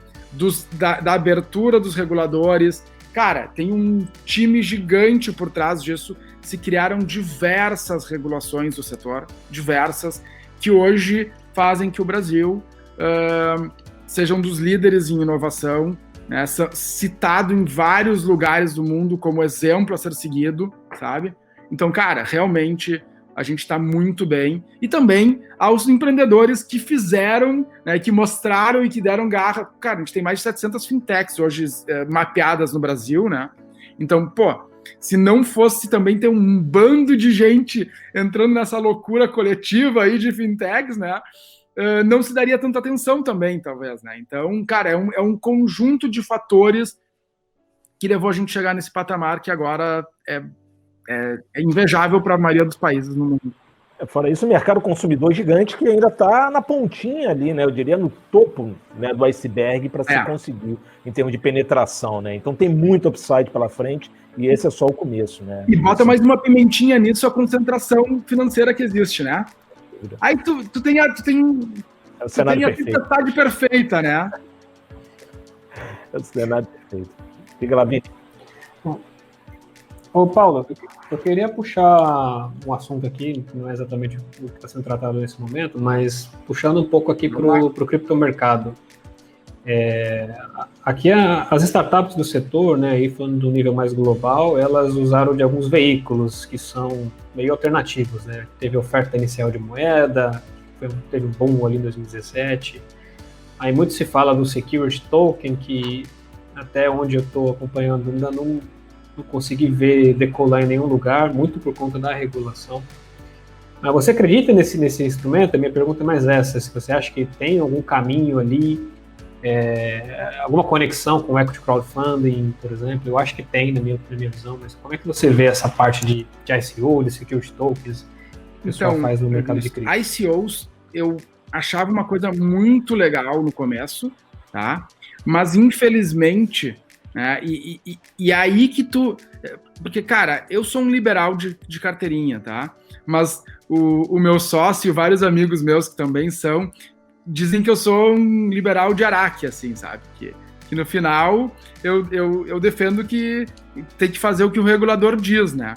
da abertura dos reguladores, cara, tem um time gigante por trás disso. Se criaram diversas regulações do setor, diversas, que hoje fazem que o Brasil seja um dos líderes em inovação, né, citado em vários lugares do mundo como exemplo a ser seguido, sabe? Então, cara, realmente a gente está muito bem. E também aos empreendedores que fizeram, né, que mostraram e que deram garra. Cara, a gente tem mais de 700 fintechs hoje mapeadas no Brasil, né? Então, pô, se não fosse também ter um bando de gente entrando nessa loucura coletiva aí de fintechs, né? Não se daria tanta atenção também, talvez, né? Então, cara, é um conjunto de fatores que levou a gente a chegar nesse patamar que agora é invejável para a maioria dos países no mundo. Fora isso, o mercado consumidor gigante que ainda está na pontinha ali, né? Eu diria no topo, né, do iceberg para se conseguir em termos de penetração, né? Então tem muito upside pela frente e esse é só o começo, né? E bota mais uma pimentinha nisso, a concentração financeira que existe, né? Aí tu tem a tempestade perfeita, né? É o cenário perfeito. Fica lá, Vitor. Ô, Paulo, eu queria puxar um assunto aqui, que não é exatamente o que está sendo tratado nesse momento, mas puxando um pouco aqui para o criptomercado. Aqui as startups do setor, né, aí falando do nível mais global, elas usaram de alguns veículos que são meio alternativos, né? Teve oferta inicial de moeda, teve um boom ali em 2017. Aí muito se fala do Security Token, que até onde eu estou acompanhando ainda não consegui ver decolar em nenhum lugar, muito por conta da regulação. Mas você acredita nesse instrumento? A minha pergunta é mais essa, se você acha que tem algum caminho ali, alguma conexão com o equity crowdfunding, por exemplo? Eu acho que tem, na minha visão, mas como é que você vê essa parte de ICO, de security tokens, que o pessoal faz no mercado de cripto? ICOs, eu achava uma coisa muito legal no começo, tá? Mas infelizmente, né, e aí que porque, cara, eu sou um liberal de carteirinha, tá? Mas o meu sócio e vários amigos meus que também são, dizem que eu sou um liberal de Araque, assim, sabe? Que no final eu defendo que tem que fazer o que o regulador diz, né?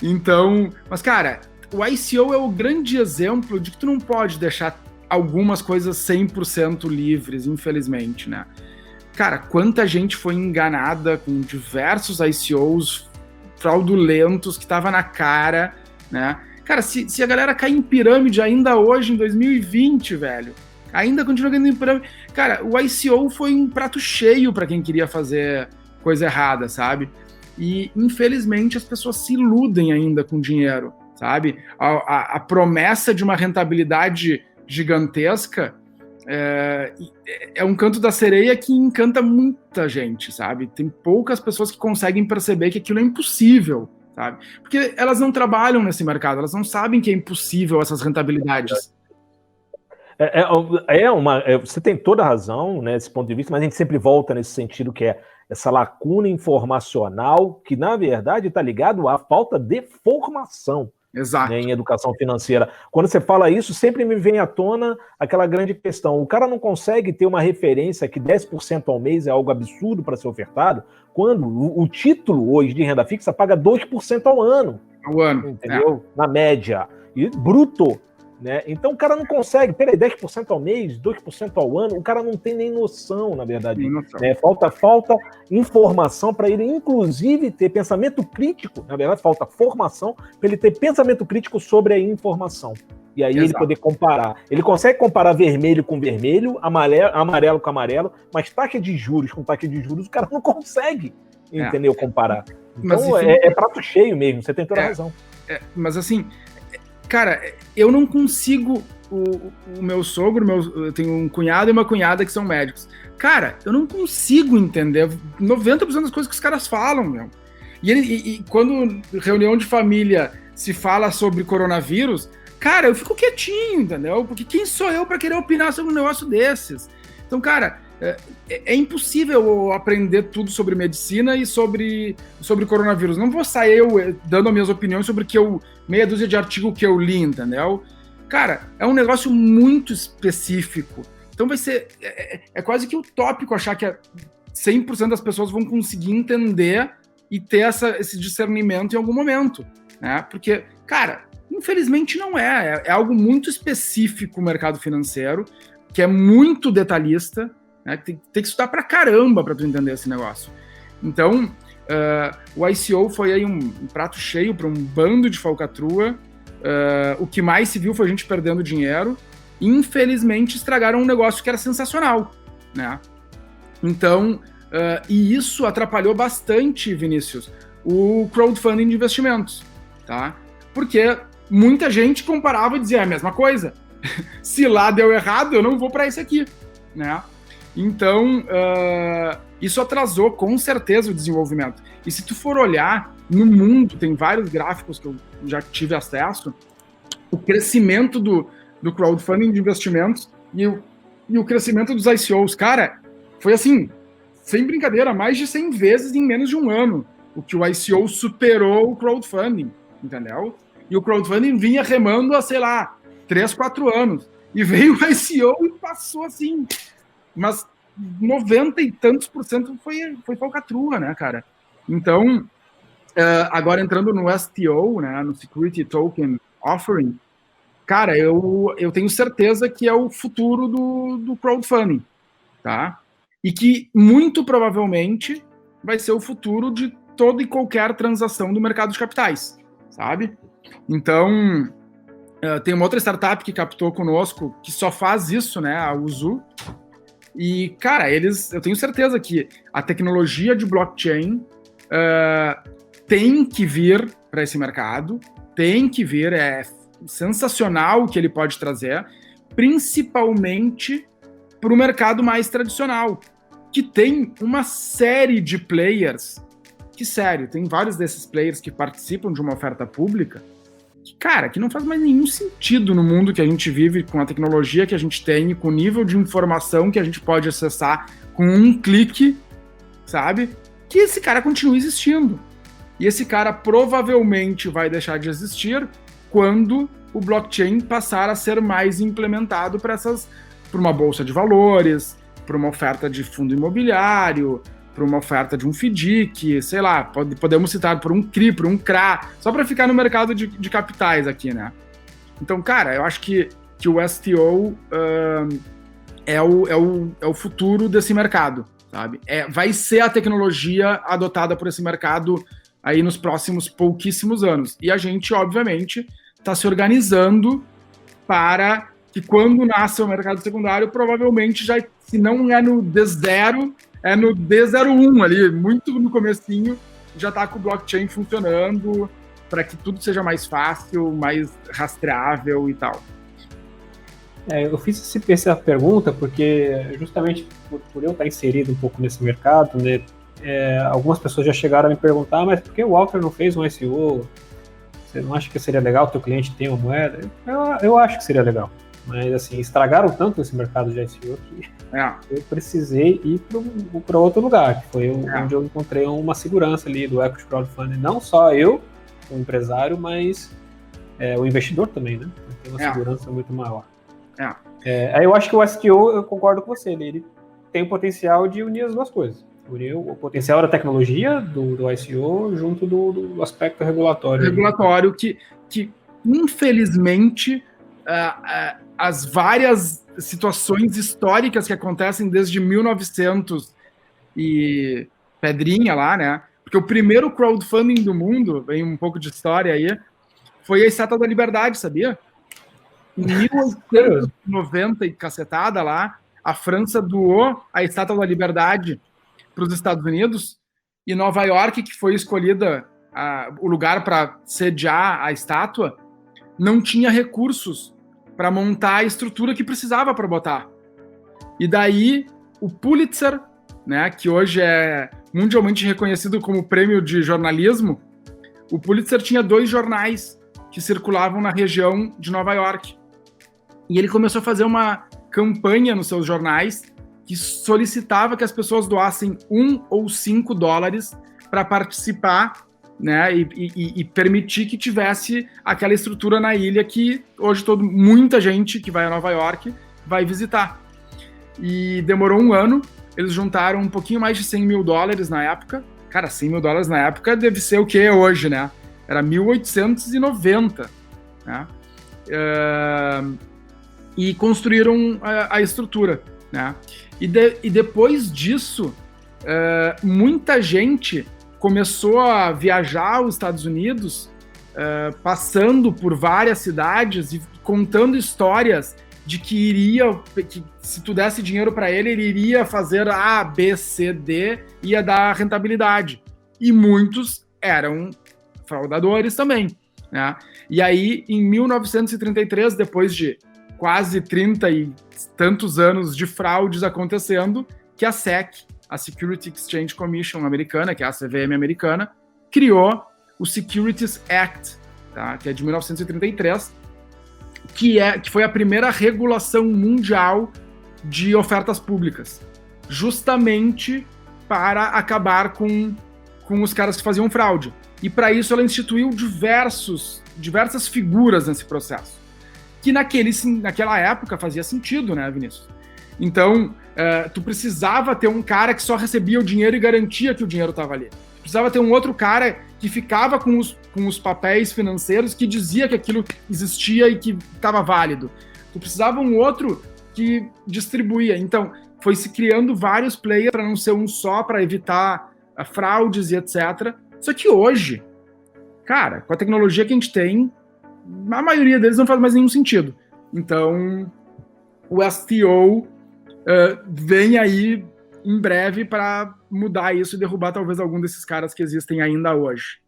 Então, mas, cara, o ICO é o grande exemplo de que tu não pode deixar algumas coisas 100% livres, infelizmente, né? Cara, quanta gente foi enganada com diversos ICOs fraudulentos que tava na cara, né? Cara, se a galera cair em pirâmide ainda hoje, em 2020, velho, ainda continua caindo em pirâmide. Cara, o ICO foi um prato cheio para quem queria fazer coisa errada, sabe? E, infelizmente, as pessoas se iludem ainda com dinheiro, sabe? A promessa de uma rentabilidade gigantesca é um canto da sereia que encanta muita gente, sabe? Tem poucas pessoas que conseguem perceber que aquilo é impossível, sabe? Porque elas não trabalham nesse mercado, elas não sabem que é impossível essas rentabilidades. Você tem toda a razão, né, nesse ponto de vista, mas a gente sempre volta nesse sentido que é essa lacuna informacional que, na verdade, está ligado à falta de formação. Exato. Né, em educação financeira. Quando você fala isso, sempre me vem à tona aquela grande questão. O cara não consegue ter uma referência que 10% ao mês é algo absurdo para ser ofertado, quando o título hoje de renda fixa paga 2% ao ano. Ao ano. Entendeu? Na média. E bruto. Né? Então o cara não consegue, 10% ao mês, 2% ao ano, o cara não tem nem noção, na verdade. Né? Falta informação para ele, inclusive, ter pensamento crítico. Na verdade, falta formação para ele ter pensamento crítico sobre a informação. E aí ele poder comparar. Ele consegue comparar vermelho com vermelho, amarelo com amarelo, mas taxa de juros com taxa de juros, o cara não consegue, entendeu? Comparar. Então mas, é prato cheio mesmo, você tem toda a razão. Mas assim, cara, eu não consigo. O meu sogro, eu tenho um cunhado e uma cunhada que são médicos. Cara, eu não consigo entender 90% das coisas que os caras falam, meu. E quando reunião de família se fala sobre coronavírus, cara, eu fico quietinho, entendeu? Porque quem sou eu para querer opinar sobre um negócio desses? Então, cara, é impossível aprender tudo sobre medicina e sobre coronavírus. Não vou sair eu dando as minhas opiniões sobre meia dúzia de artigo que eu li, entendeu? Cara, é um negócio muito específico. Então vai ser... É quase que utópico achar que 100% das pessoas vão conseguir entender e ter esse discernimento em algum momento, né? Porque, cara, Infelizmente não é. É algo muito específico o mercado financeiro, que é muito detalhista, né? Tem que estudar pra caramba para tu entender esse negócio. Então, o ICO foi aí um prato cheio para um bando de falcatrua. O que mais se viu foi a gente perdendo dinheiro. Infelizmente, estragaram um negócio que era sensacional, né? Então, e isso atrapalhou bastante, Vinícius, o crowdfunding de investimentos, tá? Porque muita gente comparava e dizia a mesma coisa. Se lá deu errado, eu não vou para esse aqui, né? Então, isso atrasou com certeza o desenvolvimento. E se tu for olhar, no mundo, tem vários gráficos que eu já tive acesso, o crescimento do crowdfunding de investimentos e o crescimento dos ICOs, cara, foi assim, sem brincadeira, mais de 100 vezes em menos de um ano, o que o ICO superou o crowdfunding, entendeu? E o crowdfunding vinha remando há, sei lá, 3, 4 anos. E veio o ICO e passou assim. Mas 90 e tantos % foi falcatrua, né, cara? Então, agora entrando no STO, né, no Security Token Offering, cara, eu tenho certeza que é o futuro do crowdfunding, tá? E que, muito provavelmente, vai ser o futuro de toda e qualquer transação do mercado de capitais, sabe? Então, tem uma outra startup que captou conosco que só faz isso, né, a Uzu. E, cara, eu tenho certeza que a tecnologia de blockchain tem que vir para esse mercado, tem que vir, é sensacional o que ele pode trazer, principalmente para o mercado mais tradicional, que tem uma série de players, que sério, tem vários desses players que participam de uma oferta pública, que não faz mais nenhum sentido no mundo que a gente vive, com a tecnologia que a gente tem, com o nível de informação que a gente pode acessar com um clique, sabe? Que esse cara continue existindo. E esse cara provavelmente vai deixar de existir quando o blockchain passar a ser mais implementado para uma bolsa de valores, para uma oferta de fundo imobiliário, para uma oferta de um FDIC, sei lá, podemos citar por um CRI, por um CRA, só para ficar no mercado de capitais aqui, né? Então, cara, eu acho que o STO é o futuro desse mercado, sabe? Vai ser a tecnologia adotada por esse mercado aí nos próximos pouquíssimos anos. E a gente, obviamente, está se organizando para que quando nasce o mercado secundário, provavelmente já, se não é no D0, é no D01 ali, muito no comecinho, já está com o blockchain funcionando para que tudo seja mais fácil, mais rastreável e tal. Eu fiz essa pergunta porque justamente por eu estar inserido um pouco nesse mercado, né, algumas pessoas já chegaram a me perguntar, mas por que o Walter não fez um ICO? Você não acha que seria legal o teu cliente ter uma moeda? Eu acho que seria legal. Mas, assim, estragaram tanto esse mercado de ICO que eu precisei ir para outro lugar, que foi onde eu encontrei uma segurança ali do equity crowdfunding. Não só eu, o empresário, mas o investidor também, né? Tem uma segurança muito maior. Aí eu acho que o STO, eu concordo com você, ele tem o potencial de unir as duas coisas. Unir o potencial da tecnologia do ICO junto do aspecto regulatório. Regulatório que infelizmente, as várias situações históricas que acontecem desde 1900 e pedrinha lá, né? Porque o primeiro crowdfunding do mundo, vem um pouco de história aí, foi a Estátua da Liberdade, sabia? Em 1890 e cacetada lá, a França doou a Estátua da Liberdade para os Estados Unidos, e Nova York, que foi escolhida o lugar para sediar a estátua, não tinha recursos para montar a estrutura que precisava para botar. E daí, o Pulitzer, né, que hoje é mundialmente reconhecido como prêmio de jornalismo, o Pulitzer tinha 2 jornais que circulavam na região de Nova York. E ele começou a fazer uma campanha nos seus jornais que solicitava que as pessoas doassem $1 ou $5 para participar, né, e permitir que tivesse aquela estrutura na ilha que hoje muita gente que vai a Nova York vai visitar. E demorou 1 ano, eles juntaram um pouquinho mais de $100 mil na época. Cara, $100 mil na época deve ser o que hoje, né? Era 1890, né? E construíram a estrutura, né? E depois disso, muita gente começou a viajar aos Estados Unidos, passando por várias cidades e contando histórias de que se tu desse dinheiro para ele iria fazer A, B, C, D, ia dar rentabilidade. E muitos eram fraudadores também, né? E aí, em 1933, depois de quase 30 e tantos anos de fraudes acontecendo, que a SEC, a Security Exchange Commission americana, que é a CVM americana, criou o Securities Act, tá? Que é de 1933, que foi a primeira regulação mundial de ofertas públicas, justamente para acabar com os caras que faziam fraude. E para isso ela instituiu diversas figuras nesse processo, que naquela época fazia sentido, né, Vinícius? Então, tu precisava ter um cara que só recebia o dinheiro e garantia que o dinheiro estava ali. Tu precisava ter um outro cara que ficava com os papéis financeiros que dizia que aquilo existia e que estava válido. Tu precisava um outro que distribuía. Então, foi se criando vários players para não ser um só, para evitar fraudes e etc. Só que hoje, cara, com a tecnologia que a gente tem, a maioria deles não faz mais nenhum sentido. Então, o STO vem aí em breve para mudar isso e derrubar talvez algum desses caras que existem ainda hoje.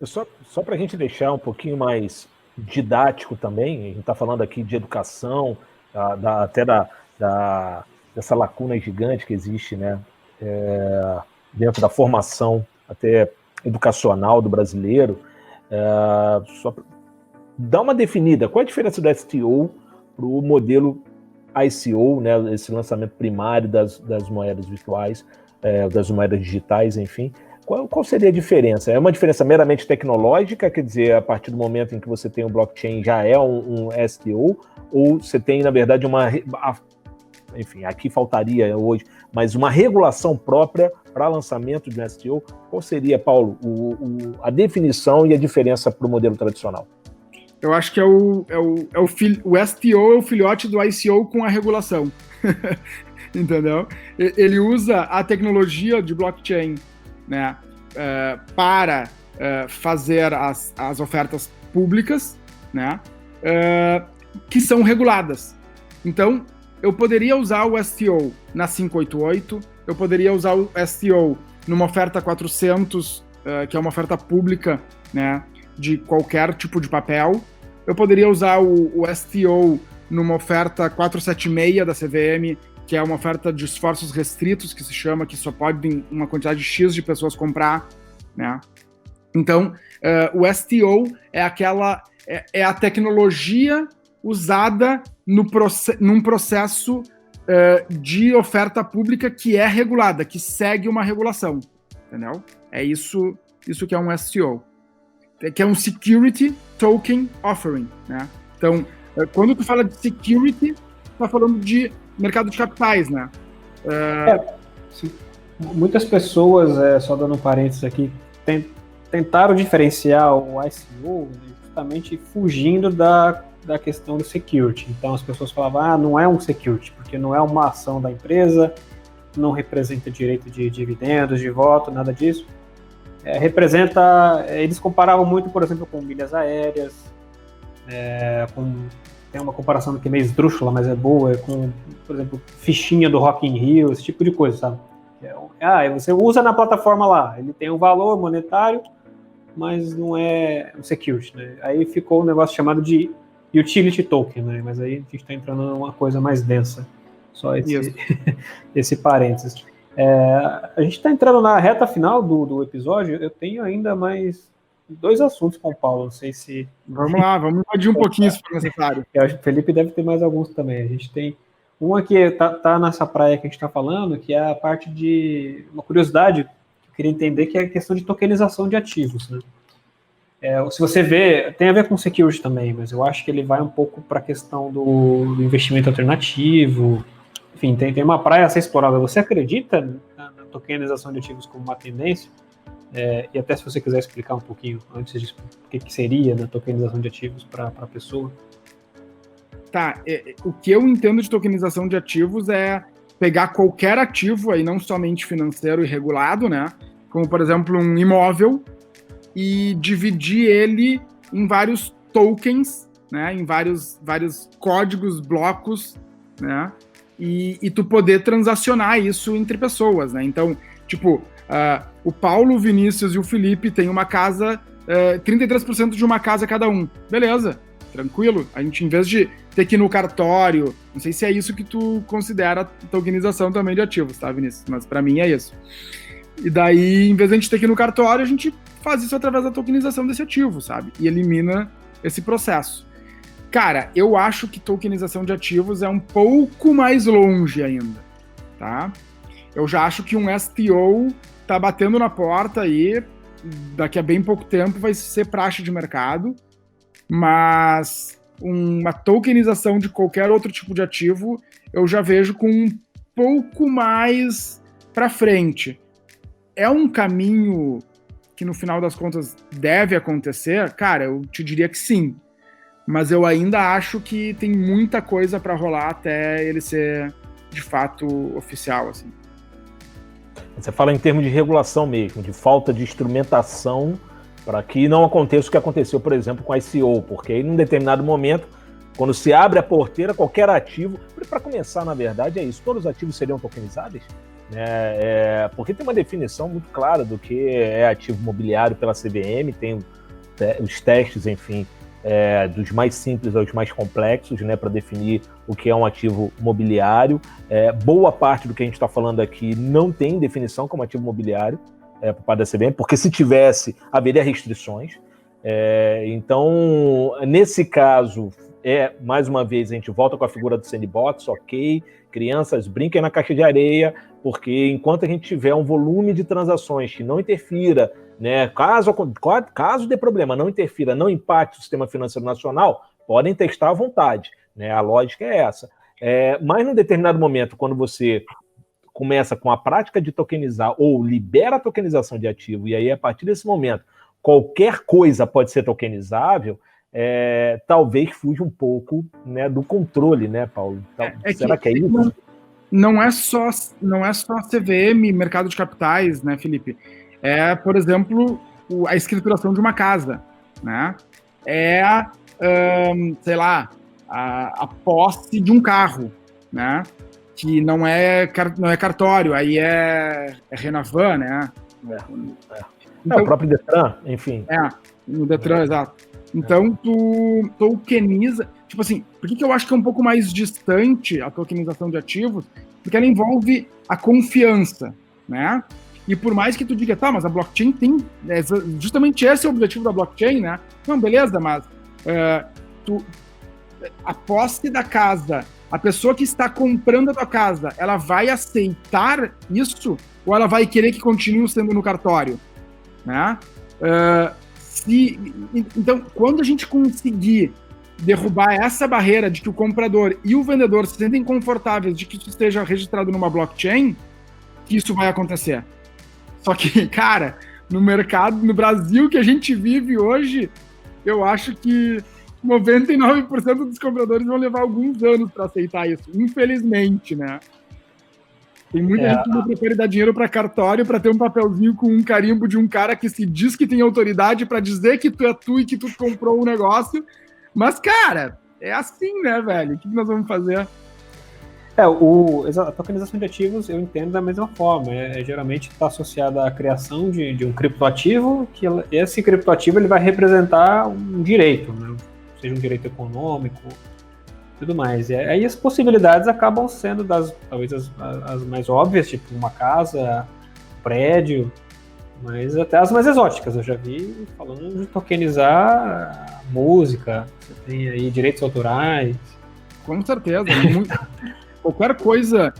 Só para a gente deixar um pouquinho mais didático também, a gente está falando aqui de educação, até dessa lacuna gigante que existe, né, dentro da formação até educacional do brasileiro. Só pra dar uma definida, qual é a diferença do STO para o modelo ICO, né, esse lançamento primário das moedas virtuais, das moedas digitais, enfim. Qual seria a diferença? É uma diferença meramente tecnológica, quer dizer, a partir do momento em que você tem um blockchain já é um STO, ou você tem, na verdade, enfim, aqui faltaria hoje, mas uma regulação própria para lançamento de um STO? Qual seria, Paulo, a definição e a diferença para o modelo tradicional? Eu acho que o STO é o filhote do ICO com a regulação. Entendeu? Ele usa a tecnologia de blockchain, né, para fazer as ofertas públicas, né, que são reguladas. Então, eu poderia usar o STO na 588, eu poderia usar o STO numa oferta 400, que é uma oferta pública, né, de qualquer tipo de papel. Eu poderia usar o STO numa oferta 476 da CVM, que é uma oferta de esforços restritos, que se chama, que só pode uma quantidade X de pessoas comprar, né? Então, o STO é a tecnologia usada num processo de oferta pública que é regulada, que segue uma regulação, entendeu? É isso que é um STO, que é um Security Token Offering, né? Então, quando tu fala de security, tá falando de mercado de capitais, né? Muitas pessoas, só dando um parênteses aqui, tentaram diferenciar o ICO justamente fugindo da questão do security. Então as pessoas falavam, não é um security, porque não é uma ação da empresa, não representa direito de dividendos, de voto, nada disso. Eles comparavam muito, por exemplo, com milhas aéreas, tem uma comparação que é meio esdrúxula, mas é boa, com, por exemplo, fichinha do Rock in Rio, esse tipo de coisa, sabe? Você usa na plataforma lá, ele tem um valor monetário, mas não é um security, né? Aí ficou um negócio chamado de utility token, né? Mas aí a gente está entrando numa coisa mais densa, só esse parênteses. A gente está entrando na reta final do episódio, eu tenho ainda mais 2 assuntos com o Paulo, não sei se... Vamos lá, vamos invadir um pouquinho se for necessário. Eu acho que o Felipe deve ter mais alguns também. A gente tem uma que tá nessa praia que a gente está falando, que é a parte de uma curiosidade que eu queria entender, que é a questão de tokenização de ativos, né? Se você vê, tem a ver com security também, mas eu acho que ele vai um pouco para a questão do investimento alternativo. Enfim, tem uma praia a ser explorada. Você acredita na tokenização de ativos como uma tendência? e até se você quiser explicar um pouquinho antes disso, o que seria, né, tokenização de ativos para a pessoa. Tá, o que eu entendo de tokenização de ativos é pegar qualquer ativo, aí não somente financeiro e regulado, né? Como, por exemplo, um imóvel, e dividir ele em vários tokens, né? Em vários códigos, blocos, né? E tu poder transacionar isso entre pessoas, né? Então, tipo, o Paulo, o Vinícius e o Felipe têm uma casa, 33% de uma casa cada um. Beleza, tranquilo. A gente, em vez de ter que ir no cartório, não sei se é isso que tu considera tokenização também de ativos, tá, Vinícius? Mas para mim é isso. E daí, em vez de a gente ter que ir no cartório, a gente faz isso através da tokenização desse ativo, sabe? E elimina esse processo. Cara, eu acho que tokenização de ativos é um pouco mais longe ainda, tá? Eu já acho que um STO tá batendo na porta aí, daqui a bem pouco tempo vai ser praxe de mercado, mas uma tokenização de qualquer outro tipo de ativo eu já vejo com um pouco mais para frente. É um caminho que no final das contas deve acontecer? Cara, eu te diria que sim, mas eu ainda acho que tem muita coisa para rolar até ele ser de fato oficial, assim. Você fala em termos de regulação mesmo, de falta de instrumentação para que não aconteça o que aconteceu, por exemplo, com a ICO, porque aí, num determinado momento, quando se abre a porteira, qualquer ativo... Para começar, na verdade, é isso. Todos os ativos seriam tokenizáveis? Porque tem uma definição muito clara do que é ativo imobiliário pela CVM, tem os testes, enfim, dos mais simples aos mais complexos, né, para definir o que é um ativo imobiliário. Boa parte do que a gente está falando aqui não tem definição como ativo imobiliário por parte da CVM, porque se tivesse, haveria restrições. Então, nesse caso, mais uma vez, a gente volta com a figura do sandbox, ok, crianças brinquem na caixa de areia, porque enquanto a gente tiver um volume de transações que não interfira, né, caso dê problema, não interfira, não impacte o sistema financeiro nacional, podem testar à vontade, né, a lógica é essa. Mas num determinado momento, quando você começa com a prática de tokenizar ou libera a tokenização de ativo, e aí a partir desse momento qualquer coisa pode ser tokenizável, talvez fuja um pouco, né, do controle, né, Paulo? Então, será que é isso? Não é só a CVM, mercado de capitais, né, Felipe? Por exemplo, a escrituração de uma casa, né? Sei lá, a posse de um carro, né? Que não é cartório, aí é Renavan, né? Então, o próprio Detran, enfim. No Detran, exato. Então, tu tokeniza... Tipo assim, por que eu acho que é um pouco mais distante a tokenização de ativos? Porque ela envolve a confiança, né? E por mais que tu diga, tá, mas a blockchain tem... justamente esse é o objetivo da blockchain, né? Não, beleza, mas a posse da casa, a pessoa que está comprando a tua casa, ela vai aceitar isso? Ou ela vai querer que continue sendo no cartório? Né? Então, quando a gente conseguir derrubar essa barreira de que o comprador e o vendedor se sentem confortáveis de que isso esteja registrado numa blockchain, que isso vai acontecer. Só que, cara, no mercado, no Brasil que a gente vive hoje, eu acho que 99% dos compradores vão levar alguns anos para aceitar isso, infelizmente, né? Tem muita gente que não prefere dar dinheiro para cartório para ter um papelzinho com um carimbo de um cara que se diz que tem autoridade para dizer que tu é tu e que tu comprou um negócio. Mas, cara, é assim, né, velho? O que nós vamos fazer? A tokenização de ativos eu entendo da mesma forma. Geralmente está associada à criação de um criptoativo, que esse criptoativo ele vai representar um direito, né? Seja um direito econômico, tudo mais. E aí as possibilidades acabam sendo talvez as mais óbvias, tipo uma casa, um prédio, mas até as mais exóticas. Eu já vi falando de tokenizar música, você tem aí direitos autorais. Com certeza. Qualquer coisa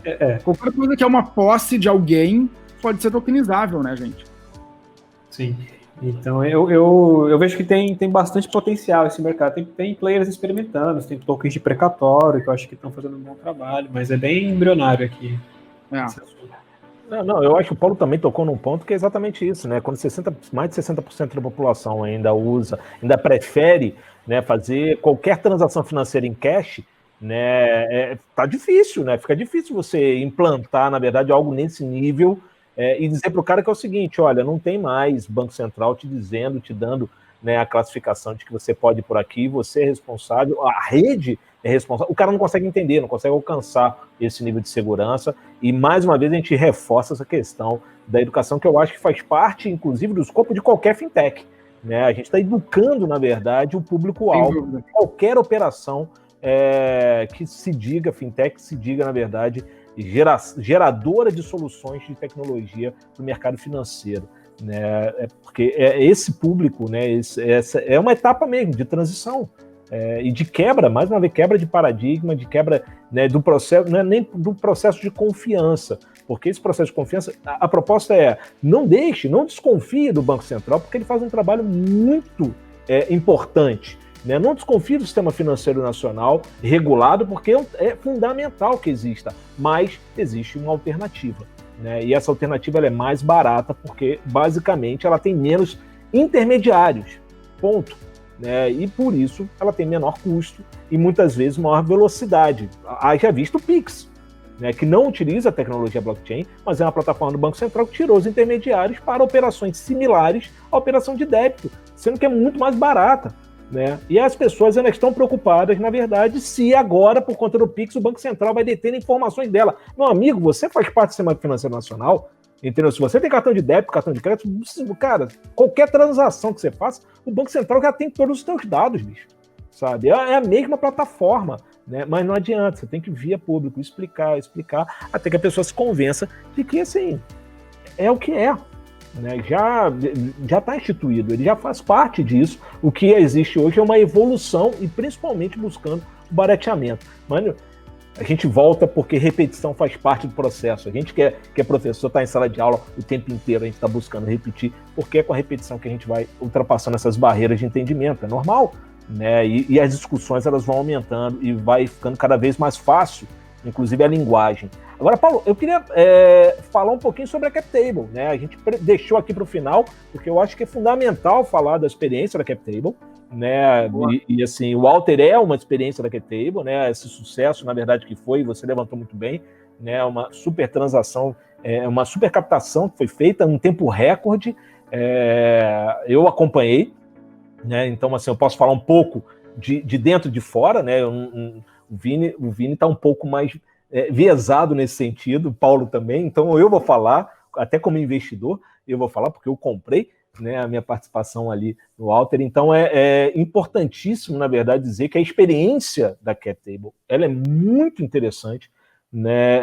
que é uma posse de alguém pode ser tokenizável, né, gente? Sim. Então, eu vejo que tem bastante potencial esse mercado. Tem players experimentando, tem tokens de precatório, que eu acho que estão fazendo um bom trabalho, mas é bem embrionário aqui. Não, eu acho que o Paulo também tocou num ponto que é exatamente isso, né? Quando mais de 60% da população ainda prefere, né, fazer qualquer transação financeira em cash, né? Tá difícil, né? Fica difícil você implantar, na verdade, algo nesse nível e dizer para o cara que é o seguinte: olha, não tem mais Banco Central te dando, né, a classificação de que você pode ir por aqui, você é responsável, a rede é responsável. O cara não consegue entender, não consegue alcançar esse nível de segurança. E, mais uma vez, a gente reforça essa questão da educação, que eu acho que faz parte, inclusive, do escopo de qualquer fintech. Né? A gente está educando, na verdade, o público-alvo. Qualquer operação que se diga fintech, se diga, na verdade, geradora de soluções de tecnologia para o mercado financeiro. Né? Porque esse público, né, essa é uma etapa mesmo de transição. E de quebra, mais uma vez, quebra de paradigma, de quebra, né, do processo, não é nem do processo de confiança, porque esse processo de confiança, a proposta é: não desconfie do Banco Central, porque ele faz um trabalho muito importante. Né? Não desconfie do sistema financeiro nacional regulado, porque é fundamental que exista, mas existe uma alternativa. Né? E essa alternativa ela é mais barata, porque basicamente ela tem menos intermediários. Ponto. Né? E por isso ela tem menor custo e muitas vezes maior velocidade. Haja visto o Pix, né? Que não utiliza a tecnologia blockchain, mas é uma plataforma do Banco Central que tirou os intermediários para operações similares à operação de débito, sendo que é muito mais barata. Né? E as pessoas ainda estão preocupadas, na verdade, se agora, por conta do Pix, o Banco Central vai deter informações dela. Meu amigo, você faz parte do Sistema Financeiro Nacional, entendeu? Se você tem cartão de débito, cartão de crédito, cara, qualquer transação que você faça, o Banco Central já tem todos os seus dados, bicho, sabe? É a mesma plataforma, né? Mas não adianta, você tem que via público explicar, até que a pessoa se convença de que, assim, é o que é. Né? Já está instituído, ele já faz parte disso. O que existe hoje é uma evolução e principalmente buscando o barateamento. Mano, a gente volta porque repetição faz parte do processo. A gente que é professor, está em sala de aula o tempo inteiro, a gente está buscando repetir, porque é com a repetição que a gente vai ultrapassando essas barreiras de entendimento, é normal. Né? E as discussões elas vão aumentando e vai ficando cada vez mais fácil, inclusive a linguagem. Agora, Paulo, eu queria falar um pouquinho sobre a CapTable, né? A gente deixou aqui para o final, porque eu acho que é fundamental falar da experiência da CapTable, né? E assim, o Walter é uma experiência da CapTable, né? Esse sucesso, na verdade, que foi, você levantou muito bem, né? Uma super transação, uma super captação que foi feita em um tempo recorde. Eu acompanhei, né? Então, assim, eu posso falar um pouco de dentro e de fora, né? O Vini está um pouco mais viesado nesse sentido, o Paulo também, então eu vou falar, até como investidor, eu vou falar, porque eu comprei, né, a minha participação ali no Walter. Então é importantíssimo, na verdade, dizer que a experiência da CapTable ela é muito interessante, né,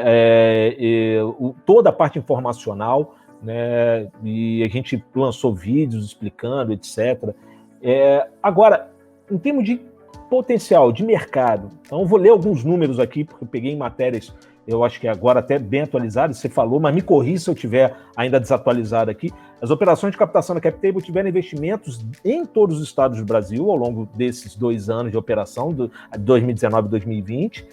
toda a parte informacional, né, e a gente lançou vídeos explicando, etc. Agora, em termos de potencial de mercado, então eu vou ler alguns números aqui, porque eu peguei em matérias, eu acho que agora até bem atualizadas, você falou, mas me corrija se eu estiver ainda desatualizado aqui. As operações de captação da CapTable tiveram investimentos em todos os estados do Brasil ao longo desses 2 anos de operação, de 2019 e 2020,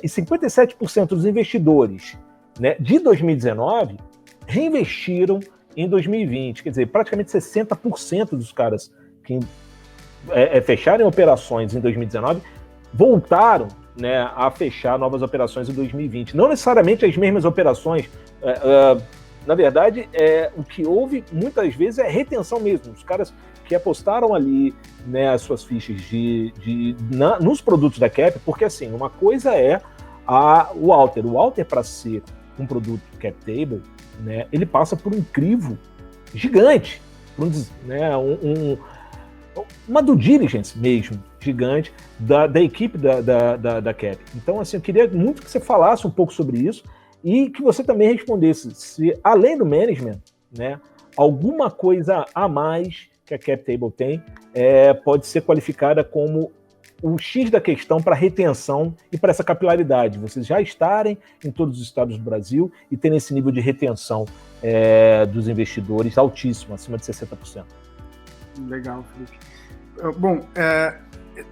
e 57% dos investidores, né, de 2019 reinvestiram em 2020, quer dizer, praticamente 60% dos caras que fecharem operações em 2019 voltaram, né, a fechar novas operações em 2020. Não necessariamente as mesmas operações. Na verdade, o que houve muitas vezes é retenção mesmo. Os caras que apostaram ali, né, as suas fichas nos produtos da Cap, porque assim, uma coisa é o Walter. O Walter, para ser um produto CapTable, né, ele passa por um crivo gigante, uma due diligence mesmo, gigante, da equipe da Cap. Então, assim, eu queria muito que você falasse um pouco sobre isso e que você também respondesse se, além do management, né, alguma coisa a mais que a CapTable tem pode ser qualificada como o X da questão para retenção e para essa capilaridade. Vocês já estarem em todos os estados do Brasil e terem esse nível de retenção dos investidores altíssimo, acima de 60%. Legal, Felipe. Bom,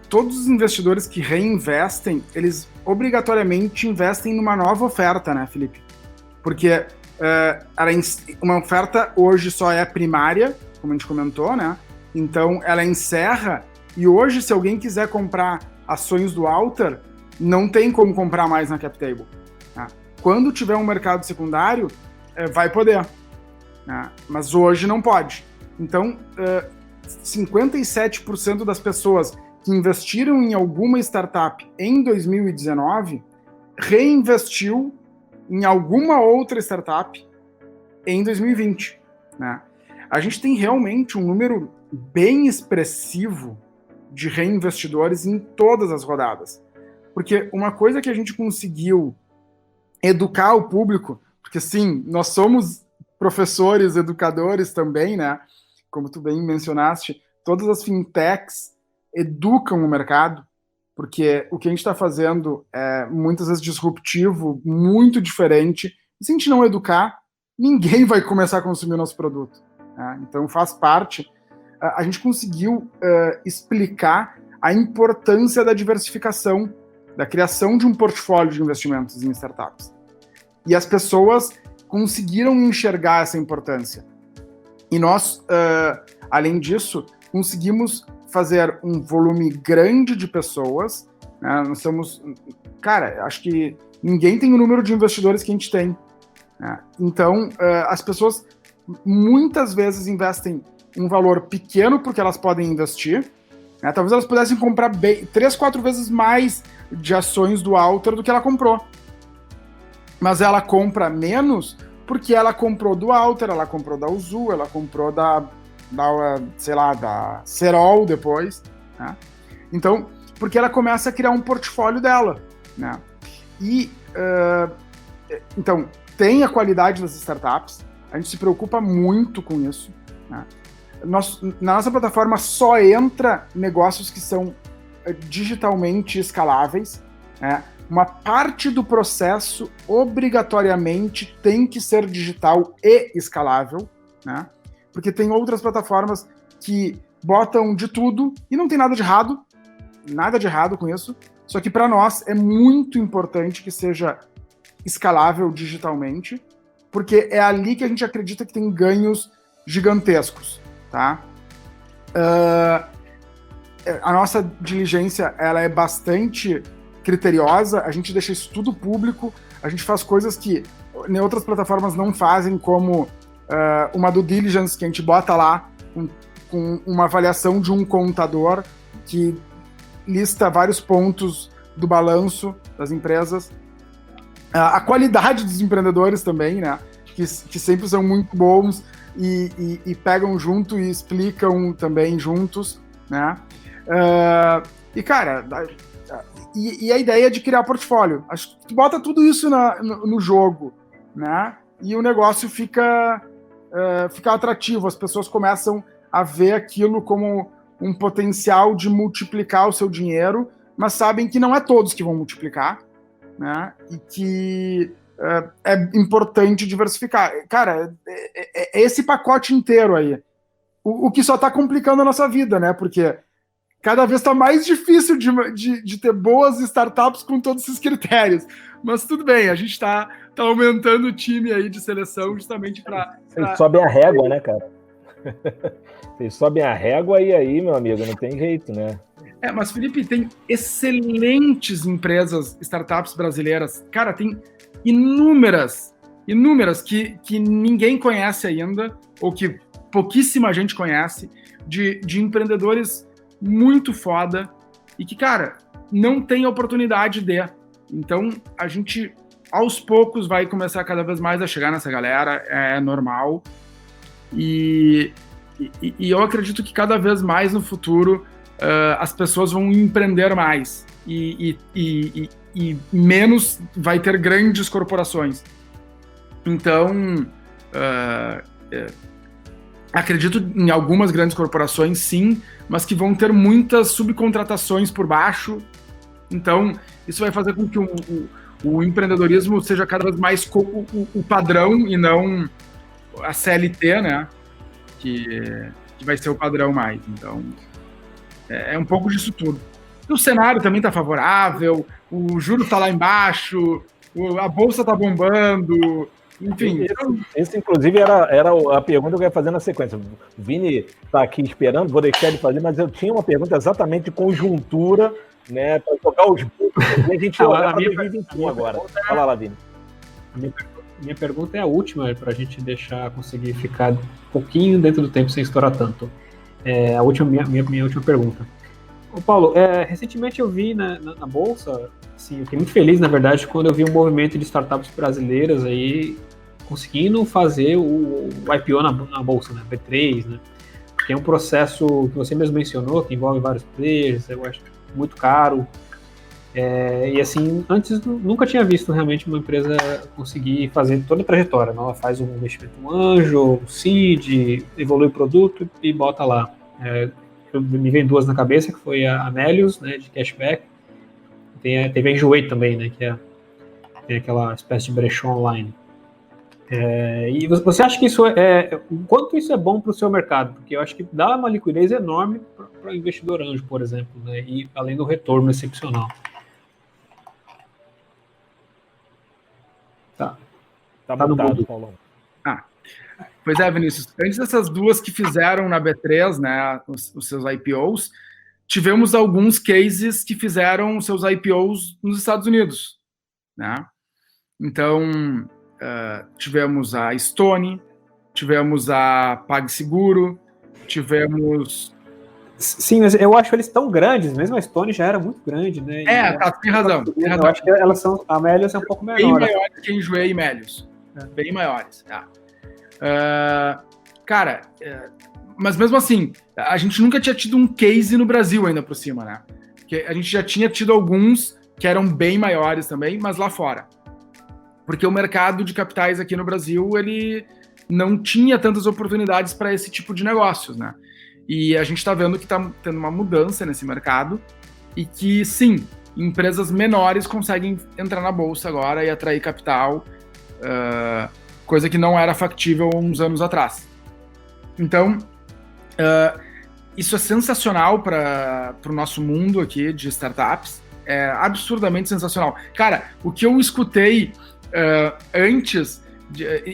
todos os investidores que reinvestem, eles obrigatoriamente investem numa nova oferta, né, Felipe? Porque uma oferta hoje só é primária, como a gente comentou, né? Então, ela encerra, e hoje, se alguém quiser comprar ações do Alter, não tem como comprar mais na CapTable. Tá? Quando tiver um mercado secundário, vai poder. Né? Mas hoje não pode. Então, 57% das pessoas que investiram em alguma startup em 2019 reinvestiu em alguma outra startup em 2020. Né? A gente tem realmente um número bem expressivo de reinvestidores em todas as rodadas. Porque uma coisa que a gente conseguiu educar o público, porque sim, nós somos professores, educadores também, né? Como tu bem mencionaste, todas as fintechs educam o mercado, porque o que a gente está fazendo é muitas vezes disruptivo, muito diferente. E se a gente não educar, ninguém vai começar a consumir o nosso produto. Né? Então faz parte. A gente conseguiu explicar a importância da diversificação, da criação de um portfólio de investimentos em startups. E as pessoas conseguiram enxergar essa importância. E nós, além disso, conseguimos fazer um volume grande de pessoas. Né? Nós somos... Cara, acho que ninguém tem o número de investidores que a gente tem. Né? Então, as pessoas muitas vezes investem um valor pequeno porque elas podem investir. Né? Talvez elas pudessem comprar 3, 4 vezes mais de ações do Alter do que ela comprou. Mas ela compra menos porque ela comprou do Alter, ela comprou da Uzu, ela comprou da Serol depois. Né? Então, porque ela começa a criar um portfólio dela. Né? E, então, tem a qualidade das startups, a gente se preocupa muito com isso. Né? Na nossa plataforma só entra negócios que são digitalmente escaláveis. Né? Uma parte do processo obrigatoriamente tem que ser digital e escalável, né? Porque tem outras plataformas que botam de tudo e não tem nada de errado com isso, só que para nós é muito importante que seja escalável digitalmente, porque é ali que a gente acredita que tem ganhos gigantescos, tá? A nossa diligência, ela é bastante criteriosa, a gente deixa isso tudo público, a gente faz coisas que em outras plataformas não fazem, como uma due diligence que a gente bota lá com uma avaliação de um contador que lista vários pontos do balanço das empresas, a qualidade dos empreendedores também, né, que sempre são muito bons e pegam junto e explicam também juntos, né, e cara... E a ideia de criar portfólio. Acho que tu bota tudo isso no jogo, né? E o negócio fica atrativo. As pessoas começam a ver aquilo como um potencial de multiplicar o seu dinheiro, mas sabem que não é todos que vão multiplicar, né? E que é importante diversificar. Cara, é esse pacote inteiro aí. O que só está complicando a nossa vida, né? Porque cada vez está mais difícil de ter boas startups com todos esses critérios. Mas tudo bem, a gente está aumentando o time aí de seleção justamente para... Vocês sobem a régua, né, cara? Vocês sobem a régua e aí, meu amigo, não tem jeito, né? Mas, Felipe, tem excelentes empresas, startups brasileiras. Cara, tem inúmeras que ninguém conhece ainda, ou que pouquíssima gente conhece, de empreendedores muito foda e que, cara, não tem oportunidade de. Então, a gente, aos poucos, vai começar cada vez mais a chegar nessa galera, é normal. E eu acredito que cada vez mais no futuro as pessoas vão empreender mais e menos vai ter grandes corporações. Então, acredito em algumas grandes corporações, sim, mas que vão ter muitas subcontratações por baixo. Então, isso vai fazer com que o empreendedorismo seja cada vez mais o padrão e não a CLT, né? Que vai ser o padrão mais. Então, é um pouco disso tudo. O cenário também está favorável, o juro está lá embaixo, a bolsa está bombando, Enfim. Esse inclusive, era a pergunta que eu ia fazer na sequência. O Vini está aqui esperando, vou deixar ele fazer, mas eu tinha uma pergunta exatamente de conjuntura, né, para jogar os books, e a gente olhar para 2021 agora. Fala lá, Vini. Minha pergunta é a última, para a gente conseguir ficar um pouquinho dentro do tempo sem estourar tanto. Minha última pergunta. Ô Paulo, recentemente eu vi na Bolsa, assim, eu fiquei muito feliz, na verdade, quando eu vi um movimento de startups brasileiras aí conseguindo fazer o IPO na Bolsa, né, B3, né, que é um processo que você mesmo mencionou, que envolve vários players, eu acho muito caro, e assim, antes nunca tinha visto realmente uma empresa conseguir fazer toda a trajetória, né? Ela faz um investimento um anjo, um seed, evolui o produto e bota lá. Me vem duas na cabeça, que foi a Melius, né, de cashback, teve a Enjoei também, né, que tem aquela espécie de brechó online. E você acha que o quanto isso é bom para o seu mercado? Porque eu acho que dá uma liquidez enorme para o investidor anjo, por exemplo, né, e além do retorno excepcional. Tá mutado, Paulão. Pois é, Vinícius. Antes dessas duas que fizeram na B3, né, os seus IPOs, tivemos alguns cases que fizeram seus IPOs nos Estados Unidos, né? Então, tivemos a Stone, tivemos a PagSeguro, tivemos... Sim, mas eu acho eles tão grandes, mesmo a Stone já era muito grande, né? Tem razão. Eu acho que a Melius é um pouco menor. Bem maiores que a Enjoei e Melius. Bem maiores, cara, mas mesmo assim, a gente nunca tinha tido um case no Brasil ainda por cima, né? Porque a gente já tinha tido alguns que eram bem maiores também, mas lá fora. Porque o mercado de capitais aqui no Brasil, ele não tinha tantas oportunidades para esse tipo de negócios, né? E a gente está vendo que está tendo uma mudança nesse mercado e que, sim, empresas menores conseguem entrar na bolsa agora e atrair capital, coisa que não era factível uns anos atrás. Então, isso é sensacional para o nosso mundo aqui de startups, é absurdamente sensacional. Cara, o que eu escutei antes,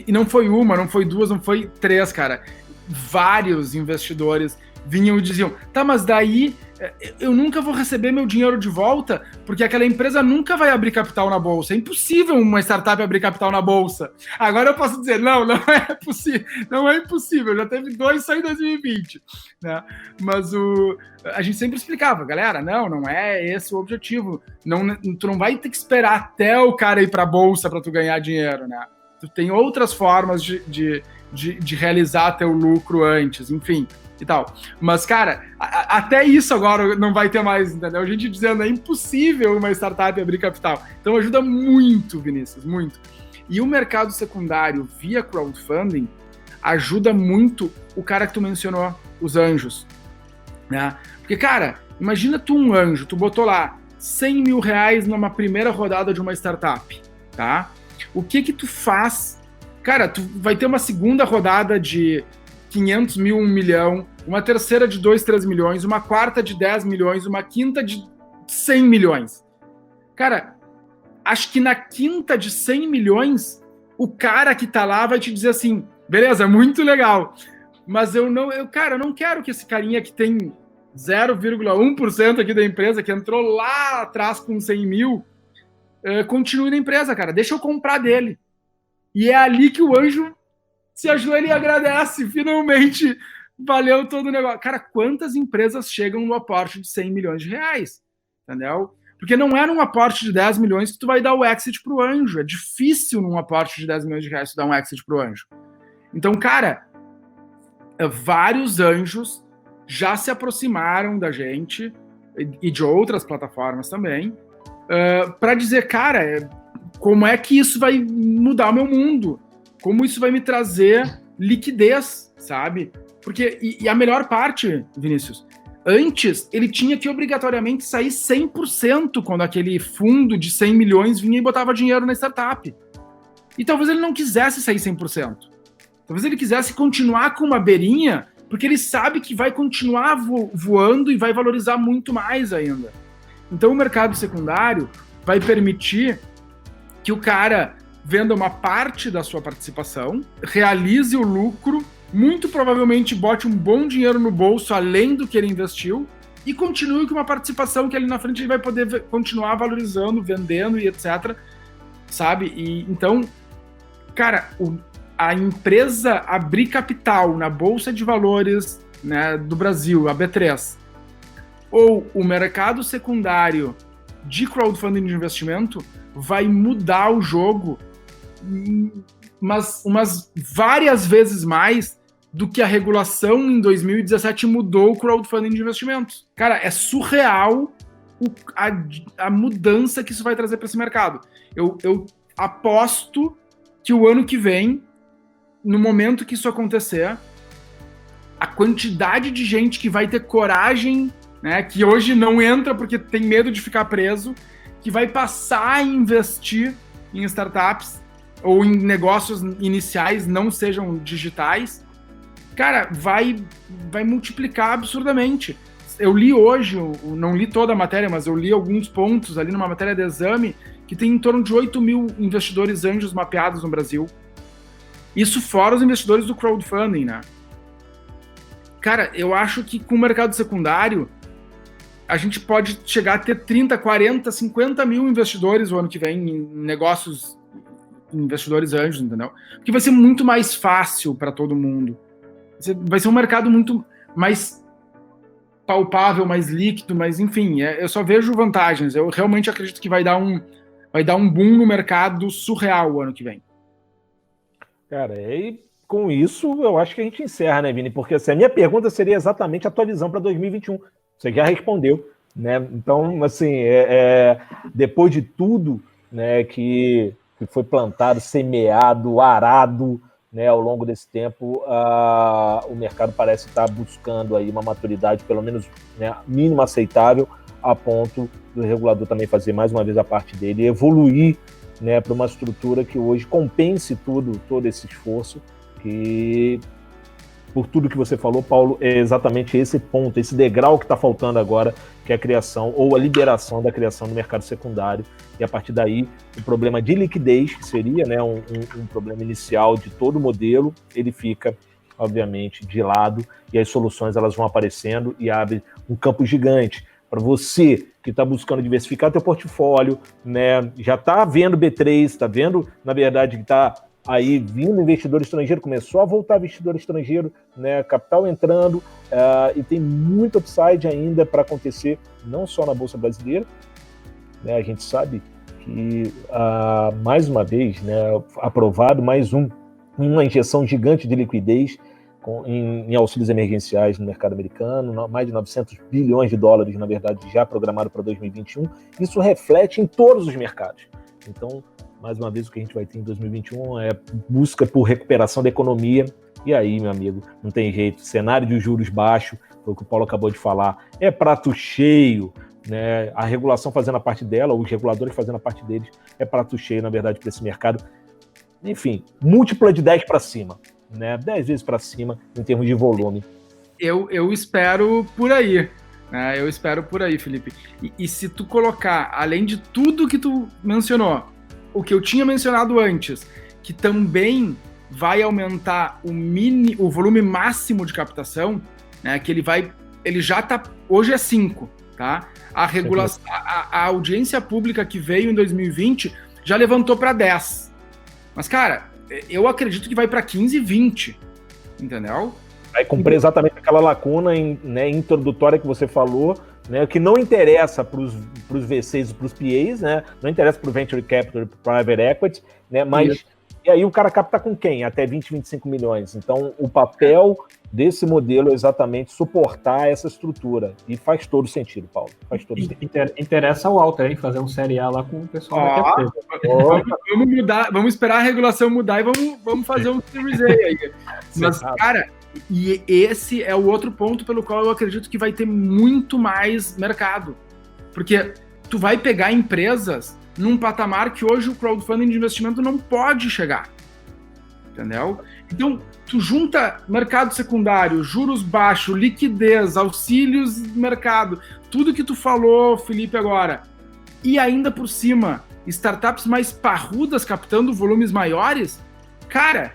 e não foi uma, não foi duas, não foi três, cara, vários investidores vinham e diziam, tá, mas daí eu nunca vou receber meu dinheiro de volta, porque aquela empresa nunca vai abrir capital na bolsa. É impossível uma startup abrir capital na bolsa. Agora eu posso dizer, não é possível, não é impossível, já teve 2 só em 2020, né? Mas a gente sempre explicava, galera, não é esse o objetivo. Tu não vai ter que esperar até o cara ir pra bolsa para tu ganhar dinheiro, né? Tu tem outras formas de realizar teu lucro antes, enfim, e tal. Mas, cara, até isso agora não vai ter mais, entendeu? A gente dizendo, é impossível uma startup abrir capital. Então ajuda muito, Vinícius, muito. E o mercado secundário via crowdfunding ajuda muito o cara que tu mencionou, os anjos, né? Porque, cara, imagina tu um anjo, tu botou lá 100 mil reais numa primeira rodada de uma startup, tá? O que tu faz? Cara, tu vai ter uma segunda rodada de 500 mil, 1 milhão, uma terceira de 2, 3 milhões, uma quarta de 10 milhões, uma quinta de 100 milhões. Cara, acho que na quinta de 100 milhões, o cara que tá lá vai te dizer assim, beleza, muito legal, mas eu não quero que esse carinha que tem 0,1% aqui da empresa, que entrou lá atrás com 100 mil, continue na empresa, cara, deixa eu comprar dele. E é ali que o anjo se ajoelha e agradece, finalmente valeu todo o negócio. Cara, quantas empresas chegam no aporte de 100 milhões de reais? Entendeu? Porque não é num aporte de 10 milhões que tu vai dar o exit pro anjo. É difícil num aporte de 10 milhões de reais tu dar um exit pro anjo. Então, cara, vários anjos já se aproximaram da gente e de outras plataformas também para dizer, cara, como é que isso vai mudar o meu mundo? Como isso vai me trazer liquidez, sabe? Porque, e a melhor parte, Vinícius, antes ele tinha que obrigatoriamente sair 100% quando aquele fundo de 100 milhões vinha e botava dinheiro na startup. E talvez ele não quisesse sair 100%. Talvez ele quisesse continuar com uma beirinha, porque ele sabe que vai continuar voando e vai valorizar muito mais ainda. Então o mercado secundário vai permitir que o cara venda uma parte da sua participação, realize o lucro, muito provavelmente bote um bom dinheiro no bolso além do que ele investiu e continue com uma participação que ali na frente ele vai poder continuar valorizando, vendendo e etc. Sabe? E então, cara, a empresa abrir capital na Bolsa de Valores, né, do Brasil, a B3, ou o mercado secundário de crowdfunding de investimento vai mudar o jogo umas várias vezes mais do que a regulação em 2017 mudou o crowdfunding de investimentos. Cara, é surreal a mudança que isso vai trazer para esse mercado. Eu aposto que o ano que vem, no momento que isso acontecer, a quantidade de gente que vai ter coragem, né, que hoje não entra porque tem medo de ficar preso, que vai passar a investir em startups ou em negócios iniciais, não sejam digitais, cara, vai multiplicar absurdamente. Eu li hoje, não li toda a matéria, mas eu li alguns pontos ali numa matéria de exame, que tem em torno de 8 mil investidores anjos mapeados no Brasil. Isso fora os investidores do crowdfunding, né? Cara, eu acho que com o mercado secundário, a gente pode chegar a ter 30, 40, 50 mil investidores o ano que vem em negócios, investidores anjos, entendeu? Porque vai ser muito mais fácil para todo mundo. Vai ser um mercado muito mais palpável, mais líquido, mas enfim, eu só vejo vantagens. Eu realmente acredito que vai dar um boom no mercado surreal o ano que vem. Cara, e com isso eu acho que a gente encerra, né, Vini? Porque assim, a minha pergunta seria exatamente a tua visão para 2021. Você já respondeu, né? Então, assim, depois de tudo, né, que foi plantado, semeado, arado, né, ao longo desse tempo, o mercado parece estar buscando aí uma maturidade, pelo menos, né, mínima aceitável, a ponto do regulador também fazer mais uma vez a parte dele e evoluir, né, para uma estrutura que hoje compense todo esse esforço, que, por tudo que você falou, Paulo, é exatamente esse ponto, esse degrau que está faltando agora, que é a criação ou a liberação da criação do mercado secundário, e a partir daí o problema de liquidez, que seria, né, um problema inicial de todo o modelo, ele fica, obviamente, de lado, e as soluções elas vão aparecendo e abre um campo gigante para você que está buscando diversificar teu portfólio, né, já está vendo B3, está vendo, na verdade, que está aí vindo investidor estrangeiro, começou a voltar investidor estrangeiro, né, capital entrando, e tem muito upside ainda para acontecer, não só na Bolsa Brasileira, né, a gente sabe que, mais uma vez, né, aprovado mais uma injeção gigante de liquidez em auxílios emergenciais no mercado americano, mais de 900 bilhões de dólares, na verdade, já programado para 2021. Isso reflete em todos os mercados. Então, mais uma vez, o que a gente vai ter em 2021 é busca por recuperação da economia. E aí, meu amigo, não tem jeito. Cenário de juros baixo, foi o que o Paulo acabou de falar, é prato cheio, né? A regulação fazendo a parte dela, os reguladores fazendo a parte deles, é prato cheio, na verdade, para esse mercado. Enfim, múltipla de 10 para cima, né? 10 vezes para cima em termos de volume. Eu espero por aí, né? Eu espero por aí, Felipe. E se tu colocar, além de tudo que tu mencionou, o que eu tinha mencionado antes, que também vai aumentar o volume máximo de captação, né? Que ele já tá, hoje é 5, tá? A regulação, a audiência pública que veio em 2020 já levantou para 10. Mas, cara, eu acredito que vai para 15 e 20, entendeu? Vai cumprir exatamente aquela lacuna introdutória que você falou, né, que não interessa para os VCs e para os PAs, né, não interessa para o Venture Capital e para o Private Equity, né, mas e aí o cara capta com quem? Até 20, 25 milhões. Então, o papel desse modelo é exatamente suportar essa estrutura. E faz todo sentido, Paulo. Faz todo sentido. Interessa ao Walter, hein? Fazer um Série A lá com o pessoal da Captable. Vamos mudar, vamos esperar a regulação mudar e vamos fazer um Series A aí. Mas, cara, e esse é o outro ponto pelo qual eu acredito que vai ter muito mais mercado. Porque tu vai pegar empresas num patamar que hoje o crowdfunding de investimento não pode chegar, entendeu? Então, tu junta mercado secundário, juros baixos, liquidez, auxílios de mercado, tudo que tu falou, Felipe, agora, e ainda por cima, startups mais parrudas captando volumes maiores, cara,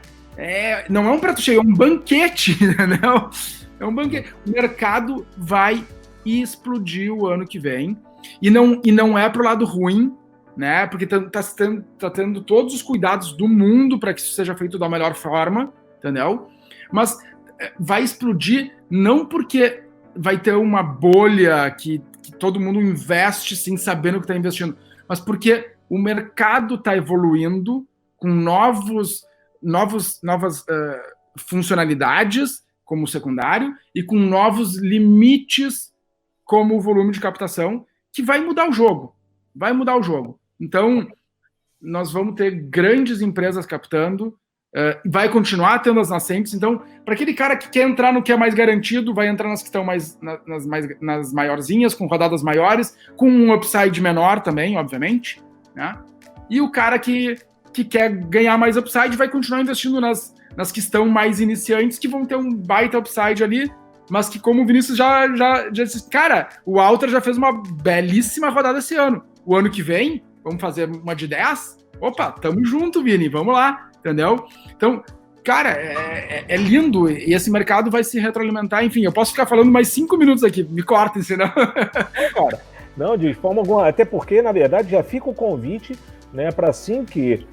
não é um prato cheio, é um banquete, entendeu? É um banquete. O mercado vai explodir o ano que vem, e não é pro lado ruim, né? Porque tá tendo todos os cuidados do mundo para que isso seja feito da melhor forma, entendeu? Mas vai explodir não porque vai ter uma bolha que todo mundo investe sem saber no que está investindo, mas porque o mercado está evoluindo com novas funcionalidades como secundário e com novos limites como o volume de captação, que vai mudar o jogo. Vai mudar o jogo. Então, nós vamos ter grandes empresas captando, vai continuar tendo as nascentes. Então, para aquele cara que quer entrar no que é mais garantido, vai entrar nas que estão nas maiorzinhas, com rodadas maiores, com um upside menor também, obviamente, né? E o cara que quer ganhar mais upside vai continuar investindo nas que estão mais iniciantes, que vão ter um baita upside ali, mas que, como o Vinícius já disse, cara, o Alter já fez uma belíssima rodada esse ano. O ano que vem, vamos fazer uma de 10? Opa, tamo junto, Vini, vamos lá, entendeu? Então, cara, é lindo, e esse mercado vai se retroalimentar. Enfim, eu posso ficar falando mais 5 minutos aqui, me cortem, senão... Cara, não, de forma alguma, até porque, na verdade, já fica o convite, né, para assim que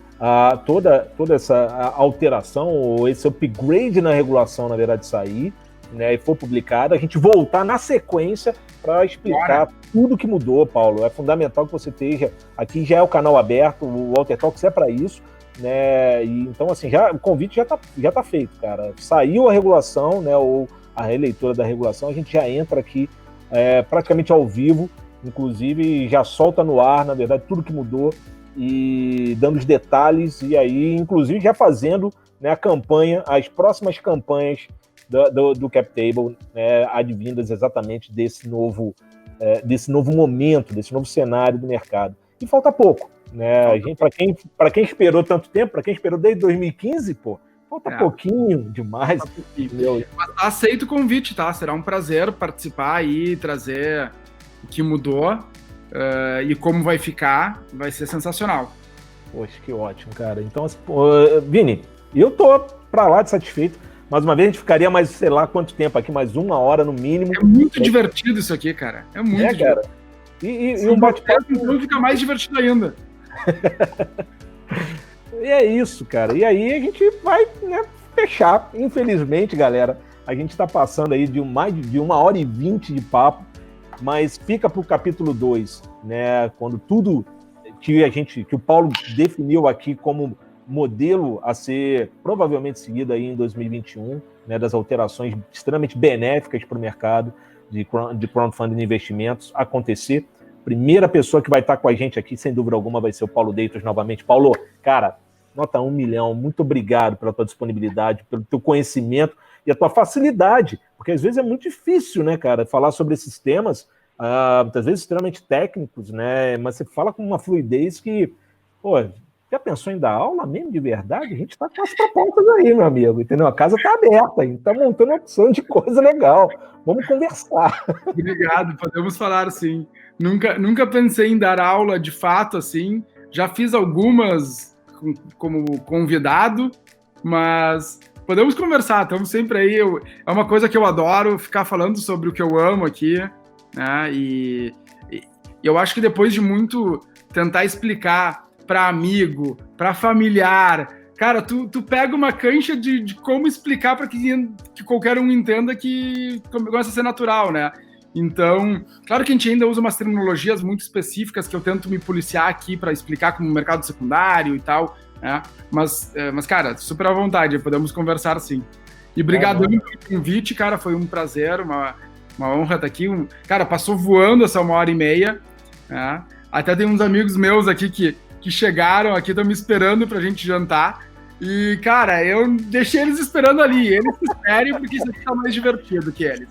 toda essa alteração, ou esse upgrade na regulação, na verdade, sair, né, e for publicada, a gente voltar na sequência para explicar tudo que mudou, Paulo. É fundamental que você esteja aqui, já é o canal aberto, o Alter Talks é para isso, né? E, então, assim, o convite já tá feito, cara. Saiu a regulação, né, ou a releitura da regulação, a gente já entra aqui praticamente ao vivo, inclusive já solta no ar, na verdade, tudo que mudou e dando os detalhes, e aí, inclusive, já fazendo, né, a campanha, as próximas campanhas do Cap Table, né, advindas exatamente desse novo momento, desse novo cenário do mercado. E falta pouco, né? Para quem esperou tanto tempo, para quem esperou desde 2015, pô, falta pouquinho demais. Mas aceito o convite, tá? Será um prazer participar aí, trazer o que mudou e como vai ficar, vai ser sensacional. Poxa, que ótimo, cara. Então, Vini, eu tô pra lá de satisfeito. Mais uma vez, a gente ficaria mais, sei lá, quanto tempo aqui, mais 1 hora no mínimo. É muito divertido isso aqui, cara. É muito divertido. Cara. E um bate-papo... Então fica mais divertido ainda. E é isso, cara. E aí a gente vai, né, fechar. Infelizmente, galera, a gente tá passando aí de mais de 1h20 de papo, mas fica pro capítulo 2, né? Quando tudo que o Paulo definiu aqui como modelo a ser provavelmente seguido aí em 2021, né, das alterações extremamente benéficas para o mercado de crowdfunding e investimentos acontecer. Primeira pessoa que vai estar com a gente aqui, sem dúvida alguma, vai ser o Paulo Deitos novamente. Paulo, cara, nota 1 milhão, muito obrigado pela tua disponibilidade, pelo teu conhecimento e a tua facilidade, porque às vezes é muito difícil, né, cara, falar sobre esses temas, muitas vezes extremamente técnicos, né, mas você fala com uma fluidez que, pô, já pensou em dar aula mesmo, de verdade? A gente está com as propostas aí, meu amigo, entendeu? A casa está aberta, a gente está montando uma opção de coisa legal. Vamos conversar. Obrigado, podemos falar sim. Nunca pensei em dar aula de fato, assim. Já fiz algumas como convidado, mas podemos conversar, estamos sempre aí. É uma coisa que eu adoro, ficar falando sobre o que eu amo aqui, né? E eu acho que depois de muito tentar explicar para amigo, para familiar, cara, tu pega uma cancha de como explicar para que qualquer um entenda que começa a ser natural, né? Então, claro que a gente ainda usa umas terminologias muito específicas que eu tento me policiar aqui para explicar como mercado secundário e tal, né? Mas, cara, super à vontade, podemos conversar sim. E obrigado pelo convite, cara, foi um prazer, uma honra estar aqui. Cara, passou voando essa 1h30, né? Até tem uns amigos meus aqui que chegaram aqui, estão me esperando pra gente jantar. E, cara, eu deixei eles esperando ali. Eles se esperem, porque isso aqui tá mais divertido que eles.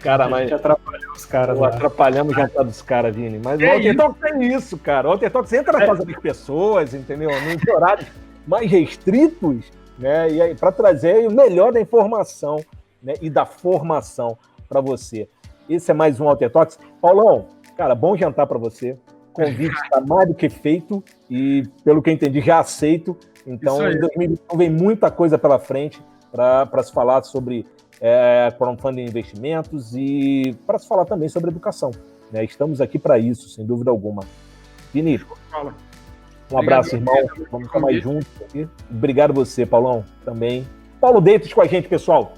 Cara, mas atrapalhou os caras. Atrapalhamos o jantar dos caras, Vini. Mas o Alter Talks tem isso, cara. O Alter Talks entra na casa das pessoas, entendeu? Nos horários mais restritos, né? E aí, pra trazer o melhor da informação, né? E da formação pra você. Esse é mais um Alter Talks. Paulão, cara, bom jantar pra você. convite está mais do que feito e, pelo que eu entendi, já aceito. Então, em 2021 vem muita coisa pela frente para se falar sobre crowdfunding e investimentos e para se falar também sobre educação. Né? Estamos aqui para isso, sem dúvida alguma. Vini, um abraço, irmão. Vamos ficar mais juntos aqui. Obrigado você, Paulão, também. Paulo Deitos com a gente, pessoal.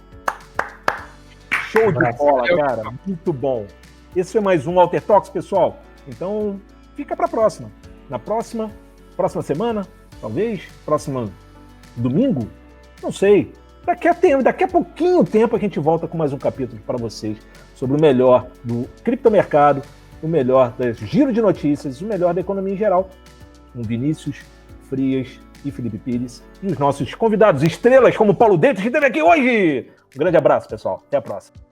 Show de bola, cara. Muito bom. Esse foi mais um Alter Talks, pessoal. Então, fica para a próxima. Na próxima semana, talvez, próximo domingo, não sei. Daqui a pouquinho tempo a gente volta com mais um capítulo para vocês sobre o melhor do criptomercado, o melhor do giro de notícias, o melhor da economia em geral, com Vinícius Frias e Felipe Pires e os nossos convidados estrelas, como Paulo Deitos, que esteve aqui hoje. Um grande abraço, pessoal. Até a próxima.